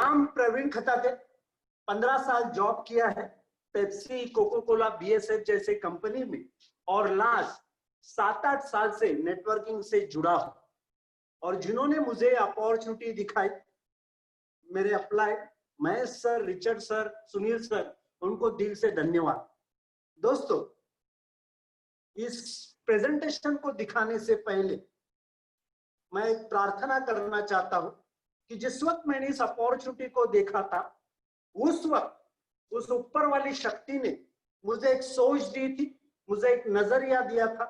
नाम प्रवीण खताते, 15 साल जॉब किया है पेप्सी, कोको कोला, बीएसएफ जैसे कंपनी में, और लास्ट 7-8 साल से नेटवर्किंग से जुड़ा हूं। और जिन्होंने मुझे अपॉर्चुनिटी दिखाई, मेरे apply, Mahesh sir, Richard sir, Sunil sir, उनको दिल से धन्यवाद। दोस्तों, इस प्रेजेंटेशन को दिखाने से पहले मैं एक प्रार्थना करना चाहता हूं कि जिस वक्त मैंने इस अपॉर्चुनिटी को देखा था, उस वक्त उस ऊपर वाली शक्ति ने मुझे एक सोच दी थी, मुझे एक नजरिया दिया था,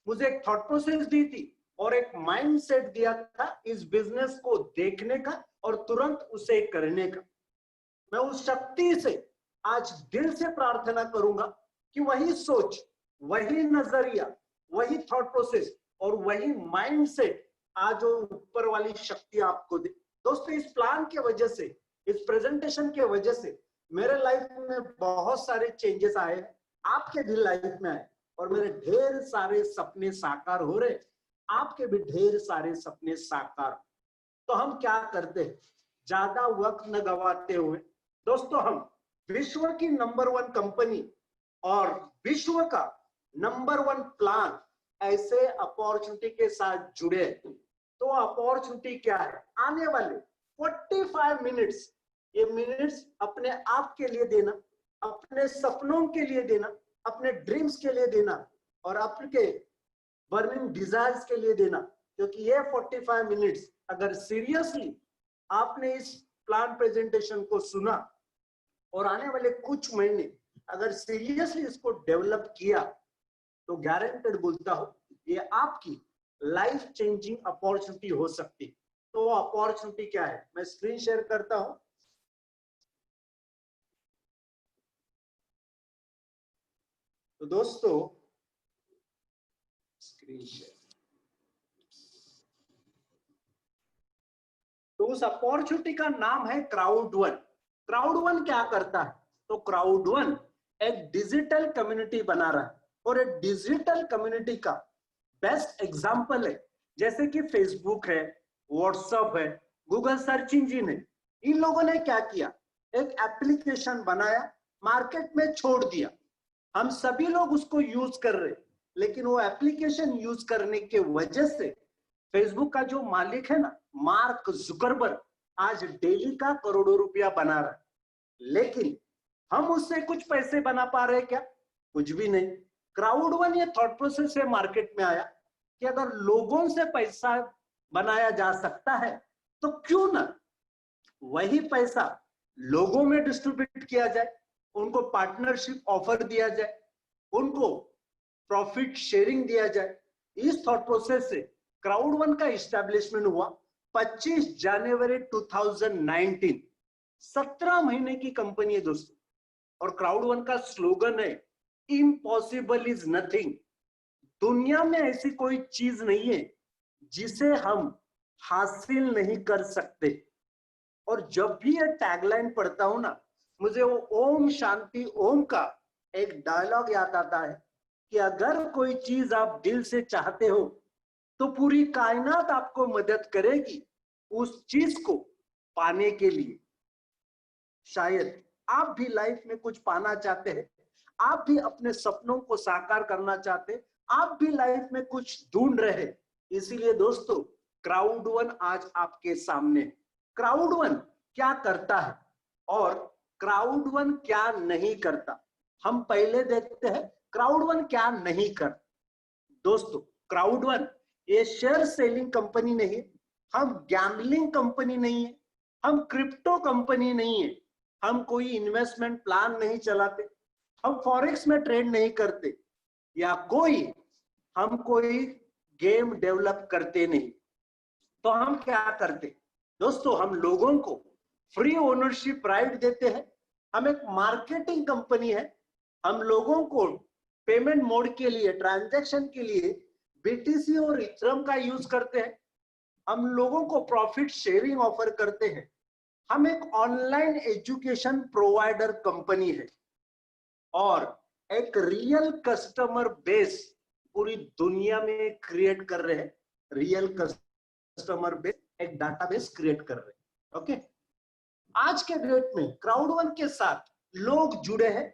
मुझे एक थॉट प्रोसेस दी थी और एक माइंडसेट दिया था इस बिजनेस को देखने का और तुरंत उसे करने का। मैं उस शक्ति से आज दिल से प्रार्थना करूंगा कि वही सोच, वही नजरिया, वही थॉट प्रोसेस और वही माइंडसेट आज वो ऊपर वाली शक्ति आपको दे। दोस्तों, इस प्लान के वजह से, इस प्रेजेंटेशन के वजह से मेरे लाइफ में बहुत सारे चेंजेस आए हैं, आपके भी लाइफ में आए, और मेरे ढेर सारे सपने साकार हो रहे, आपके भी ढेर सारे सपने साकार। तो हम क्या करते हैं, ज्यादा वक्त न गवाते हुए दोस्तों, हम विश्व की नंबर 1 कंपनी और विश्व का नंबर 1 प्लान ऐसे अपॉर्चुनिटी के साथ जुड़े। तो अपॉर्चुनिटी क्या है? आने वाले 45 मिनट्स, ये मिनट्स अपने आप के लिए देना, अपने सपनों के लिए देना, अपने ड्रीम्स के लिए देना और आपके बर्निंग डिजायर्स के लिए देना। क्योंकि ये 45 मिनट्स अगर सीरियसली आपने इस प्लान प्रेजेंटेशन को सुना और आने वाले कुछ महीने अगर सीरियसली इसको डेवलप किया, तो गारंटेड बोलता हूं ये आपकी लाइफ चेंजिंग अपॉर्चुनिटी हो सकती। तो वो अपॉर्चुनिटी क्या है, मैं स्क्रीन शेयर करता हूं। तो दोस्तों, स्क्रीन शेयर, तो उस अपॉर्चुनिटी का नाम है क्राउड1। क्राउड1 क्या करता है? तो क्राउड1 एक डिजिटल कम्युनिटी बना रहा है, और एक डिजिटल कम्युनिटी का बेस्ट एग्जांपल है जैसे कि फेसबुक है, व्हाट्सएप है, गूगल सर्च इंजिन है। इन लोगों ने क्या किया, एक एप्लीकेशन बनाया, मार्केट में छोड़ दिया, हम सभी लोग उसको यूज कर रहे। लेकिन वो एप्लीकेशन यूज करने के वजह से फेसबुक का जो मालिक है ना, मार्क जुकरबर्ग, आज डेली का करोड़ों रुपया बना रहा है। लेकिन हम उससे कुछ पैसे बना पा रहे क्या? कुछ भी नहीं। क्राउड1 ये थॉट प्रोसेस से मार्केट में आया कि अगर लोगों से पैसा बनाया जा सकता है तो क्यों ना वही पैसा लोगों में डिस्ट्रीब्यूट किया जाए, उनको पार्टनरशिप ऑफर दिया जाए, उनको प्रॉफिट शेयरिंग दिया जाए। इस थॉट प्रोसेस से क्राउड1 का इस्टेब्लिशमेंट हुआ 25 जनवरी 2019। 17 महीने की कंपनी है दोस्तों, और क्राउड1 का स्लोगन है इम्पॉसिबल इज नथिंग। दुनिया में ऐसी कोई चीज नहीं है जिसे हम हासिल नहीं कर सकते। और जब भी ये टैगलाइन पढ़ता हूं ना, मुझे वो ओम शांति ओम का एक डायलॉग याद आता है कि अगर कोई चीज आप दिल से चाहते हो तो पूरी कायनात आपको मदद करेगी उस चीज को पाने के लिए। शायद आप भी लाइफ में कुछ पाना चाहते हैं, आप भी अपने सपनों को साकार करना चाहते हैं, आप भी लाइफ में कुछ ढूंढ रहे हैं। इसीलिए दोस्तों, क्राउड1 आज आपके सामने। क्राउड1 क्या करता है और क्राउड1 क्या नहीं करता, हम पहले देखते हैं क्राउड1 क्या नहीं कर। दोस्तों, क्राउड1 ये शेयर सेलिंग कंपनी नहीं है, हम गैम्बलिंग कंपनी नहीं है, हम क्रिप्टो कंपनी नहीं है, हम कोई इन्वेस्टमेंट प्लान नहीं चलाते, हम फॉरेक्स में ट्रेड नहीं करते, या हम कोई गेम डेवलप करते नहीं। तो हम क्या करते दोस्तों, हम लोगों को फ्री ओनरशिप राइट देते हैं। हम एक मार्केटिंग कंपनी है, हम लोगों को पेमेंट मोड के लिए, ट्रांजैक्शन के लिए बीटीसी और इथरम का यूज करते हैं। हम लोगों को प्रॉफिट शेयरिंग ऑफर करते हैं। हम एक ऑनलाइन एजुकेशन प्रोवाइडर कंपनी है और एक रियल कस्टमर बेस पूरी दुनिया में क्रिएट कर रहे हैं। रियल कस्टमर बेस, एक डाटाबेस क्रिएट कर रहे हैं। ओके, आज के डेट में क्राउड वन के साथ लोग जुड़े हैं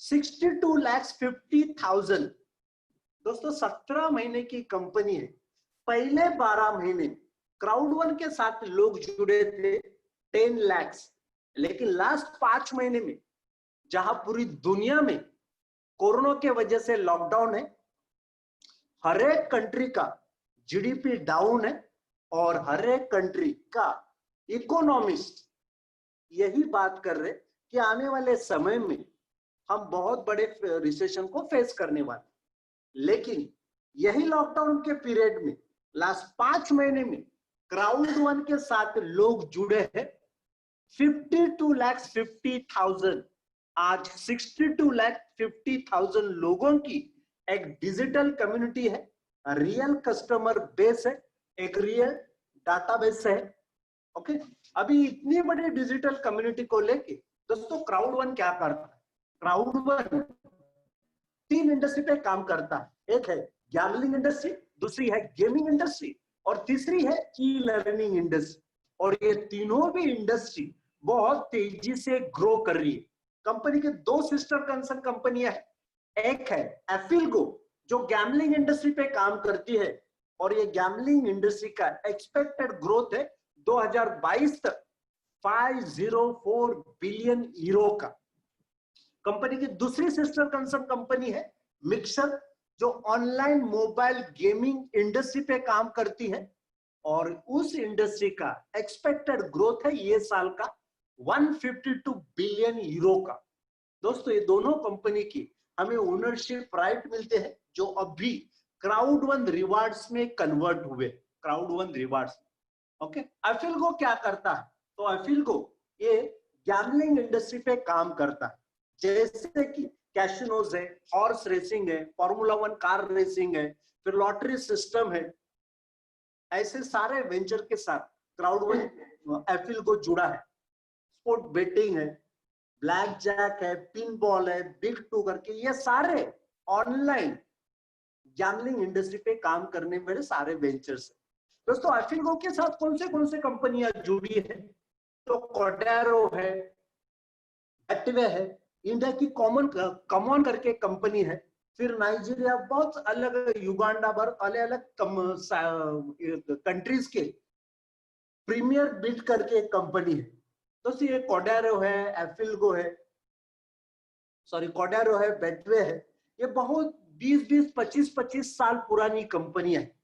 62,50,000। दोस्तों 17 महीने की कंपनी है, पहले 12 महीने क्राउड वन के साथ लोग जुड़े थे 10 लाख, लेकिन लास्ट 5 महीने में जहां पूरी दुनिया में कोरोना के वजह से लॉकडाउन है, हर एक कंट्री का जीडीपी डाउन है और हर एक कंट्री का इकोनॉमिस्ट यही बात कर रहे कि आने वाले समय में हम बहुत बड़े रिसेशन को फेस करने वाले। लेकिन यही लॉकडाउन के पीरियड में लास्ट 5 महीने में क्राउड वन के साथ लोग जुड़े हैं 52,50,000। आज 62,50,000 लोगों की एक डिजिटल कम्युनिटी है, रियल कस्टमर बेस है, एक रियल डाटाबेस है। ओके, अभी इतनी बड़ी डिजिटल कम्युनिटी को लेके दोस्तों क्राउड वन क्या करता है? क्राउड वन 3 इंडस्ट्री पे काम करता है। एक है गैम्बलिंग इंडस्ट्री, दूसरी है गेमिंग इंडस्ट्री और तीसरी है ई लर्निंग इंडस्ट्री। और ये तीनों भी इंडस्ट्री बहुत तेजी से ग्रो कर रही है। कंपनी के 2 सिस्टर कंसर्न कंपनियां है, एक है एफिलगो जो गैम्बलिंग इंडस्ट्री पे काम करती है और ये गैम्बलिंग इंडस्ट्री का एक्सपेक्टेड ग्रोथ है 2022 तक 504 बिलियन यूरो का। कंपनी की दूसरी सिस्टर कंसर्न कंपनी है मिक्सर जो ऑनलाइन मोबाइल गेमिंग इंडस्ट्री पे काम करती है और उस इंडस्ट्री का एक्सपेक्टेड ग्रोथ है ये साल का 152 बिलियन यूरो का। दोस्तों ये दोनों कंपनी की हमें ओनरशिप राइट मिलते हैं जो अभी क्राउड वन रिवार्ड्स में कन्वर्ट हुए, क्राउड वन रिवार्ड्स। ओके, एफिलगो क्या करता है? तो एफिलगो ये गैम्बलिंग इंडस्ट्री पे काम करता है, जैसे कि कैसिनोज है, हॉर्स रेसिंग है, फॉर्मूला 1 कार रेसिंग है, फिर लॉटरी सिस्टम है। ऐसे सारे वेंचर के साथ क्राउड वन एफिलगो जुड़ा है। स्पोर्ट बेटिंग है, ब्लैक जैक है, पिन बॉल है, बिग टू करके ये सारे ऑनलाइन गैम्बलिंग इंडस्ट्री पे काम करने वाले सारे वेंचर्स है। दोस्तों एफिलगो के साथ कौन से कंपनियां जुड़ी है? तो कोडारो है, बेटवे है, इंडिया की कॉमन करके कंपनी है, फिर नाइजीरिया, बहुत अलग युगांडा भर अलग अलग कंट्रीज के प्रीमियर बिट करके एक कंपनी है। तो ये कोडारो है, एफिलगो है, सॉरी कोडारो है, बेटवे है, ये बहुत 20-20, 25-25 साल पुरानी कंपनी है,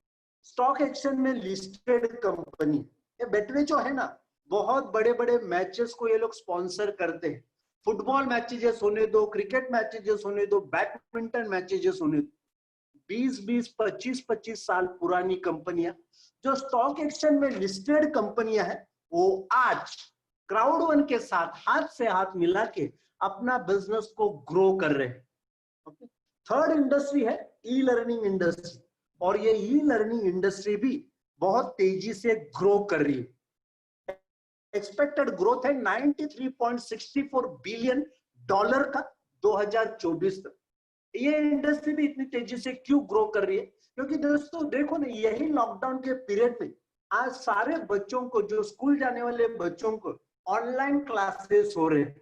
स्टॉक एक्सचेंज में लिस्टेड कंपनी। ये बेटवे जो है ना, बहुत बड़े बड़े मैचेस को ये लोग स्पॉन्सर करते हैं। फुटबॉल मैचेस होने दो, क्रिकेट मैचेस होने दो, बैडमिंटन मैचेस होने दो, 20-20, 25-25 साल पुरानी कंपनियां जो स्टॉक एक्सचेंज में लिस्टेड कंपनियां हैं, वो आज क्राउड वन के साथ हाथ से हाथ मिला के अपना बिजनेस को ग्रो कर रहे हैं। थर्ड इंडस्ट्री है ई लर्निंग इंडस्ट्री और ये ई लर्निंग इंडस्ट्री भी बहुत तेजी से ग्रो कर रही है। एक्सपेक्टेड ग्रोथ है 93.64 बिलियन डॉलर का 2024 तक। ये इंडस्ट्री भी इतनी तेजी से क्यों ग्रो कर रही है? क्योंकि दोस्तों देखो ना, यही लॉकडाउन के पीरियड में आज सारे बच्चों को, जो स्कूल जाने वाले बच्चों को ऑनलाइन क्लासेस हो रहे हैं,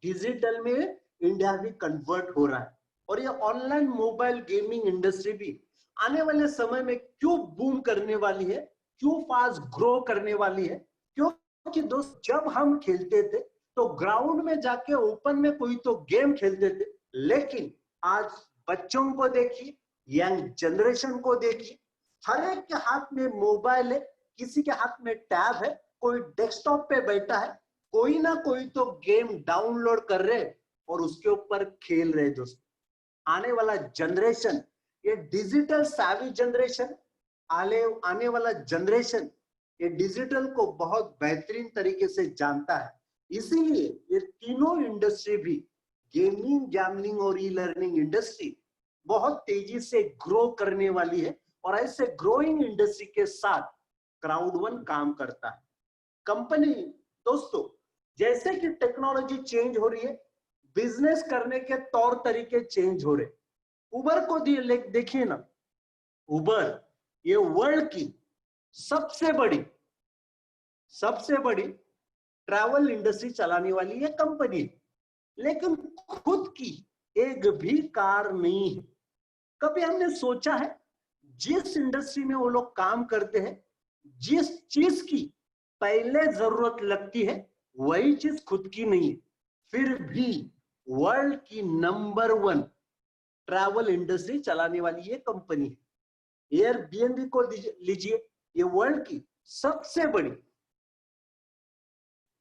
डिजिटल में इंडिया भी कन्वर्ट हो रहा है और ये ऑनलाइन मोबाइल गेमिंग इंडस्ट्री भी आने वाले समय में क्यों बूम करने वाली है, क्यों फास्ट ग्रो करने वाली है? क्योंकि दोस्त जब हम खेलते थे तो ग्राउंड में जाके ओपन में कोई तो गेम खेलते थे, लेकिन आज बच्चों को देखिए, यंग जनरेशन को देखिए, हर एक के हाथ में मोबाइल है, किसी के हाथ में टैब है, कोई डेस्कटॉप पे बैठा है, कोई ना कोई तो गेम डाउनलोड कर रहे और उसके ऊपर खेल रहे। दोस्तों आने वाला जनरेशन ये डिजिटल savvy जनरेशन, आने वाला जनरेशन ये डिजिटल को बहुत बेहतरीन तरीके से जानता है। इसीलिए ये तीनों इंडस्ट्री भी, गेमिंग, गैम्बलिंग और ई लर्निंग इंडस्ट्री बहुत तेजी से ग्रो करने वाली है और ऐसे ग्रोइंग इंडस्ट्री के साथ क्राउड वन काम करता है। कंपनी दोस्तों जैसे कि टेक्नोलॉजी चेंज हो रही है, बिजनेस करने के तौर तरीके चेंज हो रहे। उबर को देखिए ना, उबर ये वर्ल्ड की सबसे बड़ी ट्रैवल इंडस्ट्री चलाने वाली ये कंपनी, लेकिन खुद की एक भी कार नहीं है। कभी हमने सोचा है जिस इंडस्ट्री में वो लोग काम करते हैं, जिस चीज की पहले जरूरत लगती है वही चीज खुद की नहीं है, फिर भी वर्ल्ड की नंबर 1 ट्रैवल इंडस्ट्री चलाने वाली ये कंपनी है। एयरबीएनबी को लीजिए, ये वर्ल्ड की सबसे बड़ी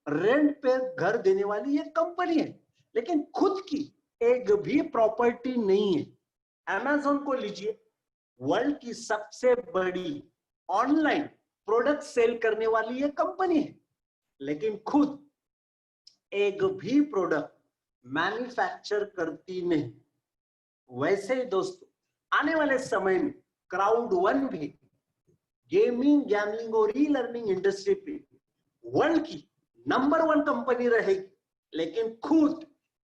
रेंट पे घर देने वाली ये कंपनी है, लेकिन खुद की एक भी प्रॉपर्टी नहीं है। अमेज़न को लीजिए, वर्ल्ड की सबसे बड़ी ऑनलाइन प्रोडक्ट सेल करने वाली ये कंपनी है, लेकिन खुद एक भी प्रोडक्ट मैन्युफैक्चर करती नहीं। वैसे ही दोस्तों, आने वाले समय में क्राउड1 भी गेमिंग, गैमलिंग और ई लर्निंग इंडस्ट्री पे वर्ल्ड की नंबर 1 कंपनी रहेगी, लेकिन खुद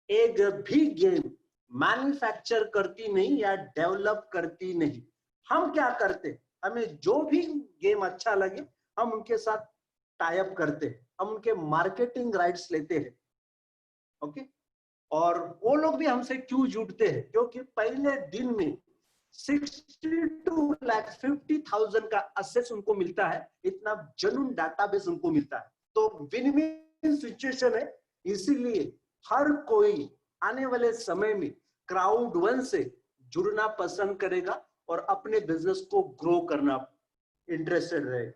एक भी गेम मैन्युफैक्चर करती नहीं या डेवलप करती नहीं। हम क्या करते, हमें जो भी गेम अच्छा लगे हम उनके साथ टाई अप करते हैं, हम उनके मार्केटिंग राइट्स लेते हैं, ओके। और वो लोग भी हमसे क्यों जुड़ते हैं, क्योंकि पहले दिन में 62,50,000 का एक्सेस उनको मिलता है, इतना जेन्युइन डाटाबेस उनको मिलता है। तो विन विन सिचुएशन है, इसीलिए हर कोई आने वाले समय में क्राउड1 से जुड़ना पसंद करेगा और अपने बिजनेस को ग्रो करना इंटरेस्टेड रहेगा।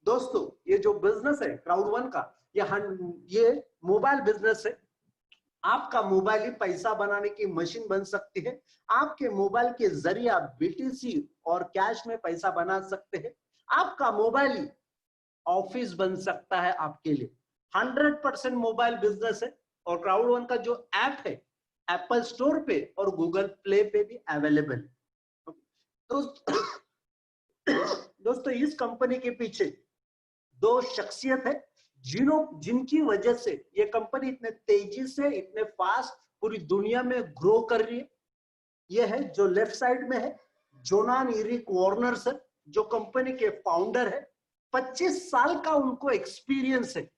दोस्तों, ये जो बिजनेस है क्राउड1 का, ये मोबाइल बिजनेस है। आपका मोबाइल ही पैसा बनाने की मशीन बन सकती है। आपके मोबाइल के जरिए आप बीटीसी और कैश में पैसा बना सकते हैं। आपका मोबाइल ही ऑफिस बन सकता है आपके लिए। 100% मोबाइल बिजनेस है और क्राउड1 का जो ऐप है एप्पल स्टोर पे और गूगल प्ले पे भी अवेलेबल है। दोस्तों, इस कंपनी के पीछे 2 शख्सियत है जिनकी वजह से ये कंपनी इतने तेजी से, इतने फास्ट पूरी दुनिया में ग्रो कर रही है। ये है जो लेफ्ट साइड में है, जोनान इरिक वार्नर सर, जो कंपनी के फाउंडर है। 25 साल का उनको एक्सपीरियंस है।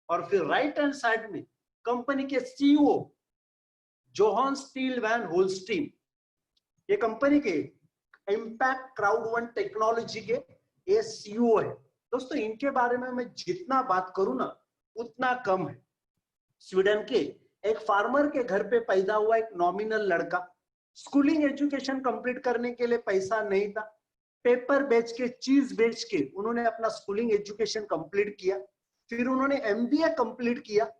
और फिर राइट हैंड साइड में कंपनी के CEO Johan Steel van Holstein, ये कंपनी के इम्पैक्ट क्राउड1 टेक्नोलॉजी के ये सीईओ है। दोस्तों, इनके बारे में मैं जितना बात करूं ना उतना कम है। स्वीडन के एक फार्मर के घर पे पैदा हुआ एक नॉमिनल लड़का, स्कूलिंग एजुकेशन कंप्लीट करने के लिए पैसा नहीं था, पेपर बेच के, चीज बेच के उन्होंने अपना स्कूलिंग एजुकेशन कंप्लीट किया। फिर उन्होंने एमबीए कंप्लीट किया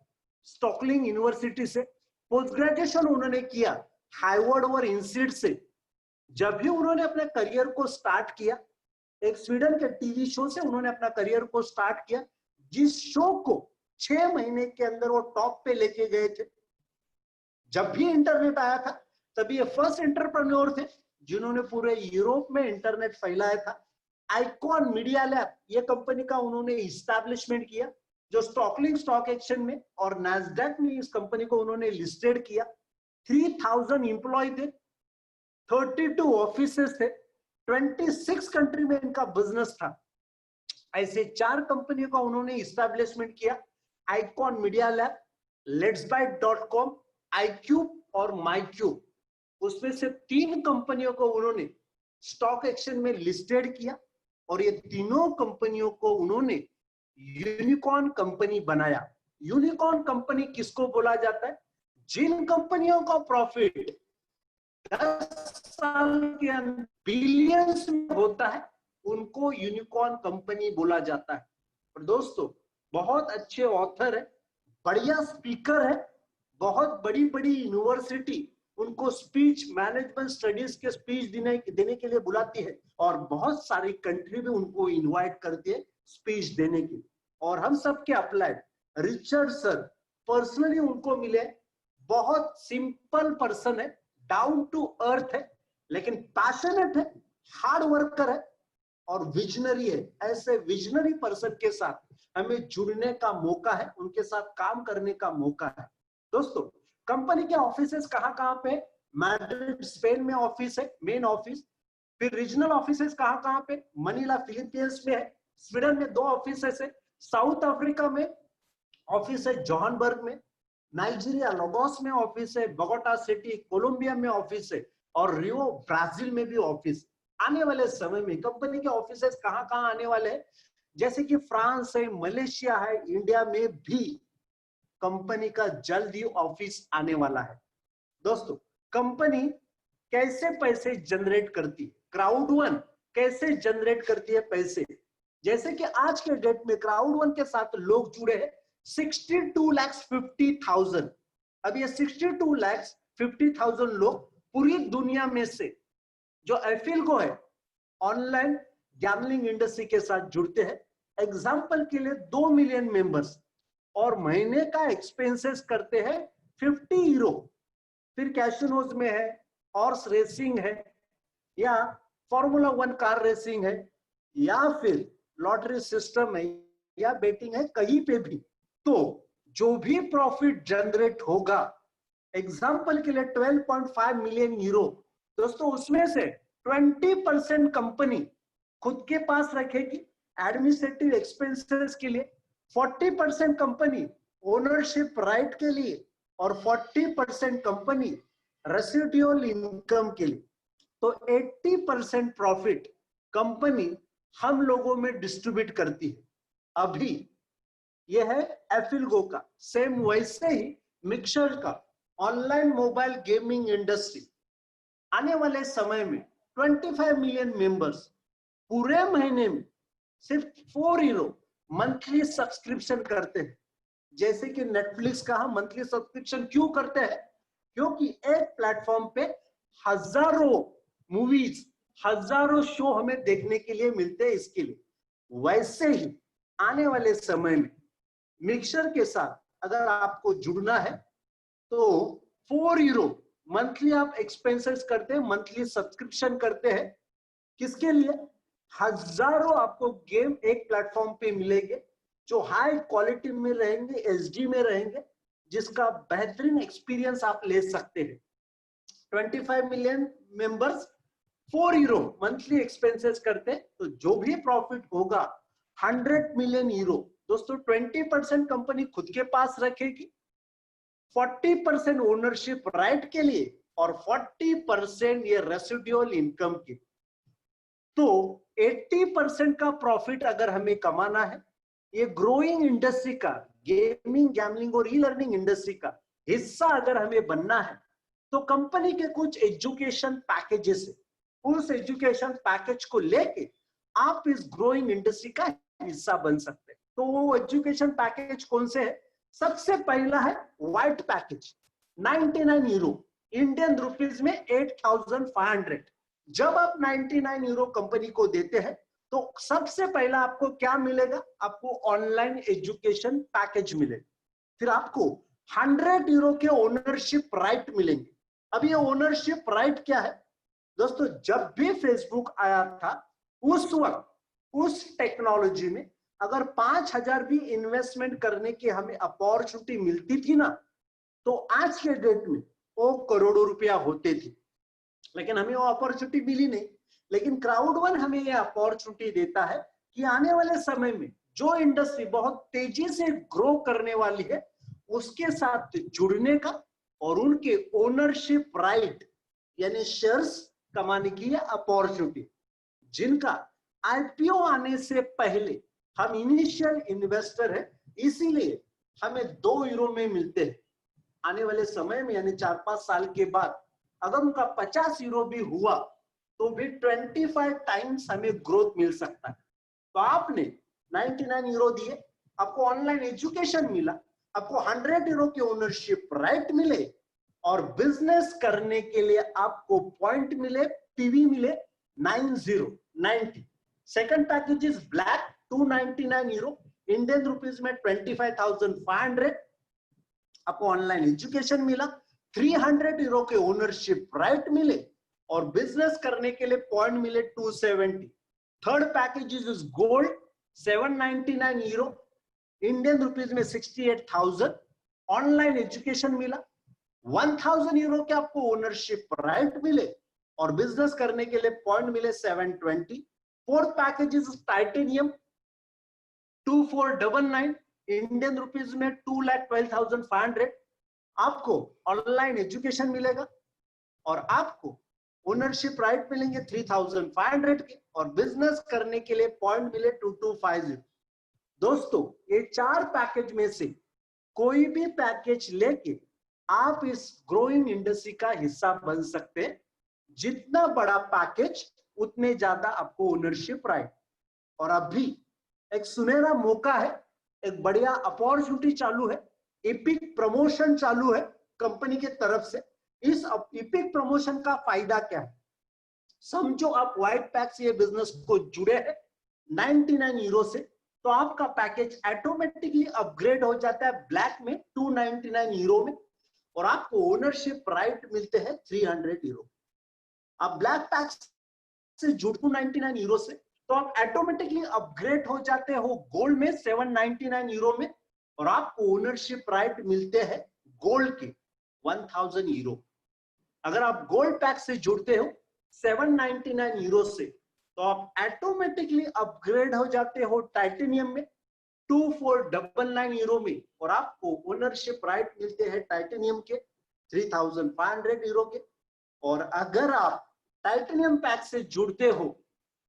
स्टॉकलिंग यूनिवर्सिटी से। पोस्ट ग्रेजुएशन उन्होंने किया हार्वर्ड और इंस्टीट्यूट से। जब भी उन्होंने अपने करियर को स्टार्ट किया, एक स्वीडन के टीवी शो से उन्होंने अपना करियर को स्टार्ट किया, जिस शो को 6 महीने के अंदर वो टॉप पे लेके गए थे। जब भी इंटरनेट आया था तभी ये फर्स्ट एंटरप्रेन्योर थे जिन्होंने पूरे यूरोप में इंटरनेट फैलाया था। आइकॉन मीडिया लैब, ये कंपनी का उन्होंने इस्टेब्लिशमेंट किया, जो स्टॉक एक्सचेंज में और नैस्डैक में इस कंपनी को उन्होंने लिस्टेड किया। 3000 एम्प्लॉय थे, 32 ऑफिसेस थे, 26 कंट्री में इनका बिजनेस था। ऐसे 4 कंपनियों का उन्होंने इस्टेब्लिशमेंट किया, icon media lab, letsbyte.com, iCube और myCube। उसमें से 3 कंपनियों को उन्होंने स्टॉक एक्सचेंज में लिस्टेड किया और ये तीनों कंपनियों को उन्होंने यूनिकॉर्न कंपनी बनाया। यूनिकॉर्न कंपनी किसको बोला जाता है? जिन कंपनियों का प्रॉफिट 10 साल के अंदर बिलियंस में होता है उनको यूनिकॉर्न कंपनी बोला जाता है। और दोस्तों, बहुत अच्छे ऑथर है, बढ़िया स्पीकर है, बहुत बड़ी बड़ी यूनिवर्सिटी उनको स्पीच मैनेजमेंट स्टडीज के स्पीच देने के लिए बुलाती है और बहुत सारी कंट्री भी उनको इनवाइट करती है स्पीच देने की। और हम सब के अप्लाइड रिचर्ड सर पर्सनली उनको मिले। बहुत सिंपल पर्सन है, डाउन टू अर्थ है, लेकिन पैशनेट है, हार्ड वर्कर है और विजनरी है। ऐसे विजनरी पर्सन के साथ हमें जुड़ने का मौका है, उनके साथ काम करने का मौका है। दोस्तों, कंपनी के ऑफिसेस कहां पे? मैड्रिड स्पेन में ऑफिस है, मेन ऑफिस। फिर रीजनल ऑफिसेस कहां पे? मनीला फिलीपींस में है, स्वीडन में 2 ऑफिसेस है, साउथ अफ्रीका में ऑफिस है जोहानबर्ग में, नाइजीरिया लगोस में ऑफिस है, बोगोटा सिटी कोलंबिया में ऑफिस है, और रियो ब्राजील में भी ऑफिस। आने वाले समय में कंपनी के ऑफिसेस कहां कहां आने वाले हैं, जैसे कि फ्रांस है, मलेशिया है, इंडिया में भी कंपनी का जल्द ही ऑफिस आने वाला है। दोस्तों, कंपनी कैसे पैसे जनरेट करती है, क्राउड वन कैसे जनरेट करती है पैसे, जैसे कि आज के डेट में क्राउड वन के साथ लोग जुड़े हैं 62,50,000। अब ये 62,50,000 लोग पूरी दुनिया में से जो एफिलगो है ऑनलाइन गैम्बलिंग इंडस्ट्री के साथ जुड़ते हैं। एग्जाम्पल के लिए 2 मिलियन मेंबर्स और महीने का एक्सपेंसेस करते हैं 50 यूरो। फिर कैसिनोज में है, हॉर्स रेसिंग है, या फॉर्मूला 1 कार रेसिंग है, या फिर लॉटरी सिस्टम है, या बेटिंग है, कहीं पे भी। तो जो भी प्रॉफिट जनरेट होगा, एग्जाम्पल के लिए 12.5 मिलियन यूरो, दोस्तों उसमें से 20% कंपनी खुद के पास रखेगी एडमिनिस्ट्रेटिव एक्सपेंसेस के लिए, 40% कंपनी ओनरशिप राइट के लिए, और 40% कंपनी रेसिडुअल इनकम के लिए। तो 80% प्रॉफिट कंपनी हम लोगों में डिस्ट्रीब्यूट करती है। अभी यह है एफिलगो का। सेम वैसे ही मिक्सर का ऑनलाइन मोबाइल गेमिंग इंडस्ट्री आने वाले समय में 25 मिलियन मेंबर्स पूरे महीने में सिर्फ 4 यूरो मंथली सब्सक्रिप्शन करते हैं। जैसे कि नेटफ्लिक्स का हम मंथली सब्सक्रिप्शन क्यों करते हैं, क्योंकि एक प्लेटफॉर्म पे हजारों मूवीज, हजारों शो हमें देखने के लिए मिलते हैं इसके लिए। वैसे ही आने वाले समय में मिक्सर के साथ अगर आपको जुड़ना है तो 4 यूरो मंथली आप एक्सपेंसेस करते हैं, मंथली सब्सक्रिप्शन करते हैं। किसके लिए? हजारों आपको गेम एक प्लेटफॉर्म पे मिलेंगे जो हाई क्वालिटी में रहेंगे, एचडी में रहेंगे, जिसका बेहतरीन एक्सपीरियंस आप ले सकते हैं। 25 million members 4 euro monthly expenses करते हैं, तो जो भी प्रॉफिट होगा 100 मिलियन यूरो। दोस्तों 20% कंपनी खुद के पास रखेगी, 40% ओनरशिप राइट के लिए, और 40% ये रेसिडुअल इनकम की। तो 80% का प्रॉफिट अगर हमें कमाना है, ये ग्रोइंग इंडस्ट्री का, गेमिंग, गैम्बलिंग और ई लर्निंग इंडस्ट्री का हिस्सा अगर हमें बनना है, तो कंपनी के कुछ एजुकेशन पैकेजेस है, उस एजुकेशन पैकेज को लेके आप इस ग्रोइंग इंडस्ट्री का हिस्सा बन सकते हैं। तो वो एजुकेशन पैकेज कौन से है? सबसे पहला है white package, 99 euro, Indian rupees में 8,500। जब आप 99 यूरो कंपनी को देते हैं तो सबसे पहला आपको क्या मिलेगा? आपको ऑनलाइन एजुकेशन पैकेज मिलेगा। फिर आपको 100 यूरो के ओनरशिप राइट मिलेंगे। अब ये ओनरशिप राइट क्या है? दोस्तों जब भी फेसबुक आया था उस वक्त उस टेक्नोलॉजी में अगर 5,000 भी इन्वेस्टमेंट करने की हमें अपॉर्चुनिटी मिलती थी ना, तो आज के डेट में वो करोड़ों रुपया होते थे। लेकिन हमें वो अपॉर्चुनिटी मिली नहीं। लेकिन क्राउड वन हमें ये अपॉर्चुनिटी देता है कि आने वाले समय में जो इंडस्ट्री बहुत तेजी से ग्रो करने वाली है उसके साथ जुड़ने का और उनके ओनरशिप राइट यानी शेयर्स कमाने की ये अपॉर्चुनिटी। जिनका आईपीओ आने से पहले हम इनिशियल इन्वेस्टर है, इसीलिए हमें 2 यूरो में मिलते हैं। आने वाले समय में यानी 4-5 साल के बाद अगर उनका 50 यूरो भी हुआ तो भी 25 टाइम्स हमें ग्रोथ मिल सकता है। तो आपने 99 यूरो दिए, आपको ऑनलाइन एजुकेशन मिला, आपको 100 यूरो के ओनरशिप राइट मिले, और बिजनेस करने के लिए आपको पॉइंट मिले, पीवी मिले 90। Second package is black, 299 euro, Indian rupees में 25,500। आपको ऑनलाइन एजुकेशन मिला, 300 यूरो के ओनरशिप राइट मिले, और बिजनेस करने के लिए पॉइंट मिले 270। Third package is gold, 799 euro, Indian rupees में 68,000। ऑनलाइन एजुकेशन मिला, 1,000 यूरो के आपको ओनरशिप राइट मिले, और बिजनेस करने के लिए पॉइंट मिले 720। Fourth package is titanium, 2499, Indian rupees में 2,12,500 आपको ऑनलाइन एजुकेशन मिलेगा और आपको ओनरशिप राइट मिलेंगे 3,500 के और बिजनेस करने के लिए पॉइंट मिले 2250। दोस्तों ये 4 पैकेज में से कोई भी पैकेज लेके आप इस ग्रोइंग इंडस्ट्री का हिस्सा बन सकते हैं। जितना बड़ा पैकेज उतने ज्यादा आपको ओनरशिप राइट। और अभी एक सुनहरा मौका है, एक बढ़िया अपॉर्चुनिटी चालू है, एपिक प्रमोशन चालू है कंपनी के तरफ से। इस एपिक प्रमोशन का फायदा क्या है? समझो आप व्हाइट पैक से ये बिजनेस को जुड़े हैं 99 यूरो से, तो आपका पैकेज ऑटोमेटिकली अपग्रेड हो जाता है ब्लैक में 299 यूरो में और आपको ओनरशिप राइट मिलते हैं 300 यूरो। आप ब्लैक पैक से जुड़ते 99 यूरो से, तो आप ऑटोमेटिकली अपग्रेड हो जाते हो गोल्ड में 799 यूरो में और आपको ओनरशिप राइट मिलते हैं गोल्ड के 1000 यूरो। अगर आप गोल्ड पैक से जुड़ते हो 799 यूरो से, तो आप ऑटोमेटिकली अपग्रेड हो जाते हो टाइटेनियम में 2499 यूरो में और आपको ओनरशिप राइट मिलते हैं टाइटेनियम के 3500 यूरो के। और अगर आप टाइटेनियम पैक से जुड़ते हो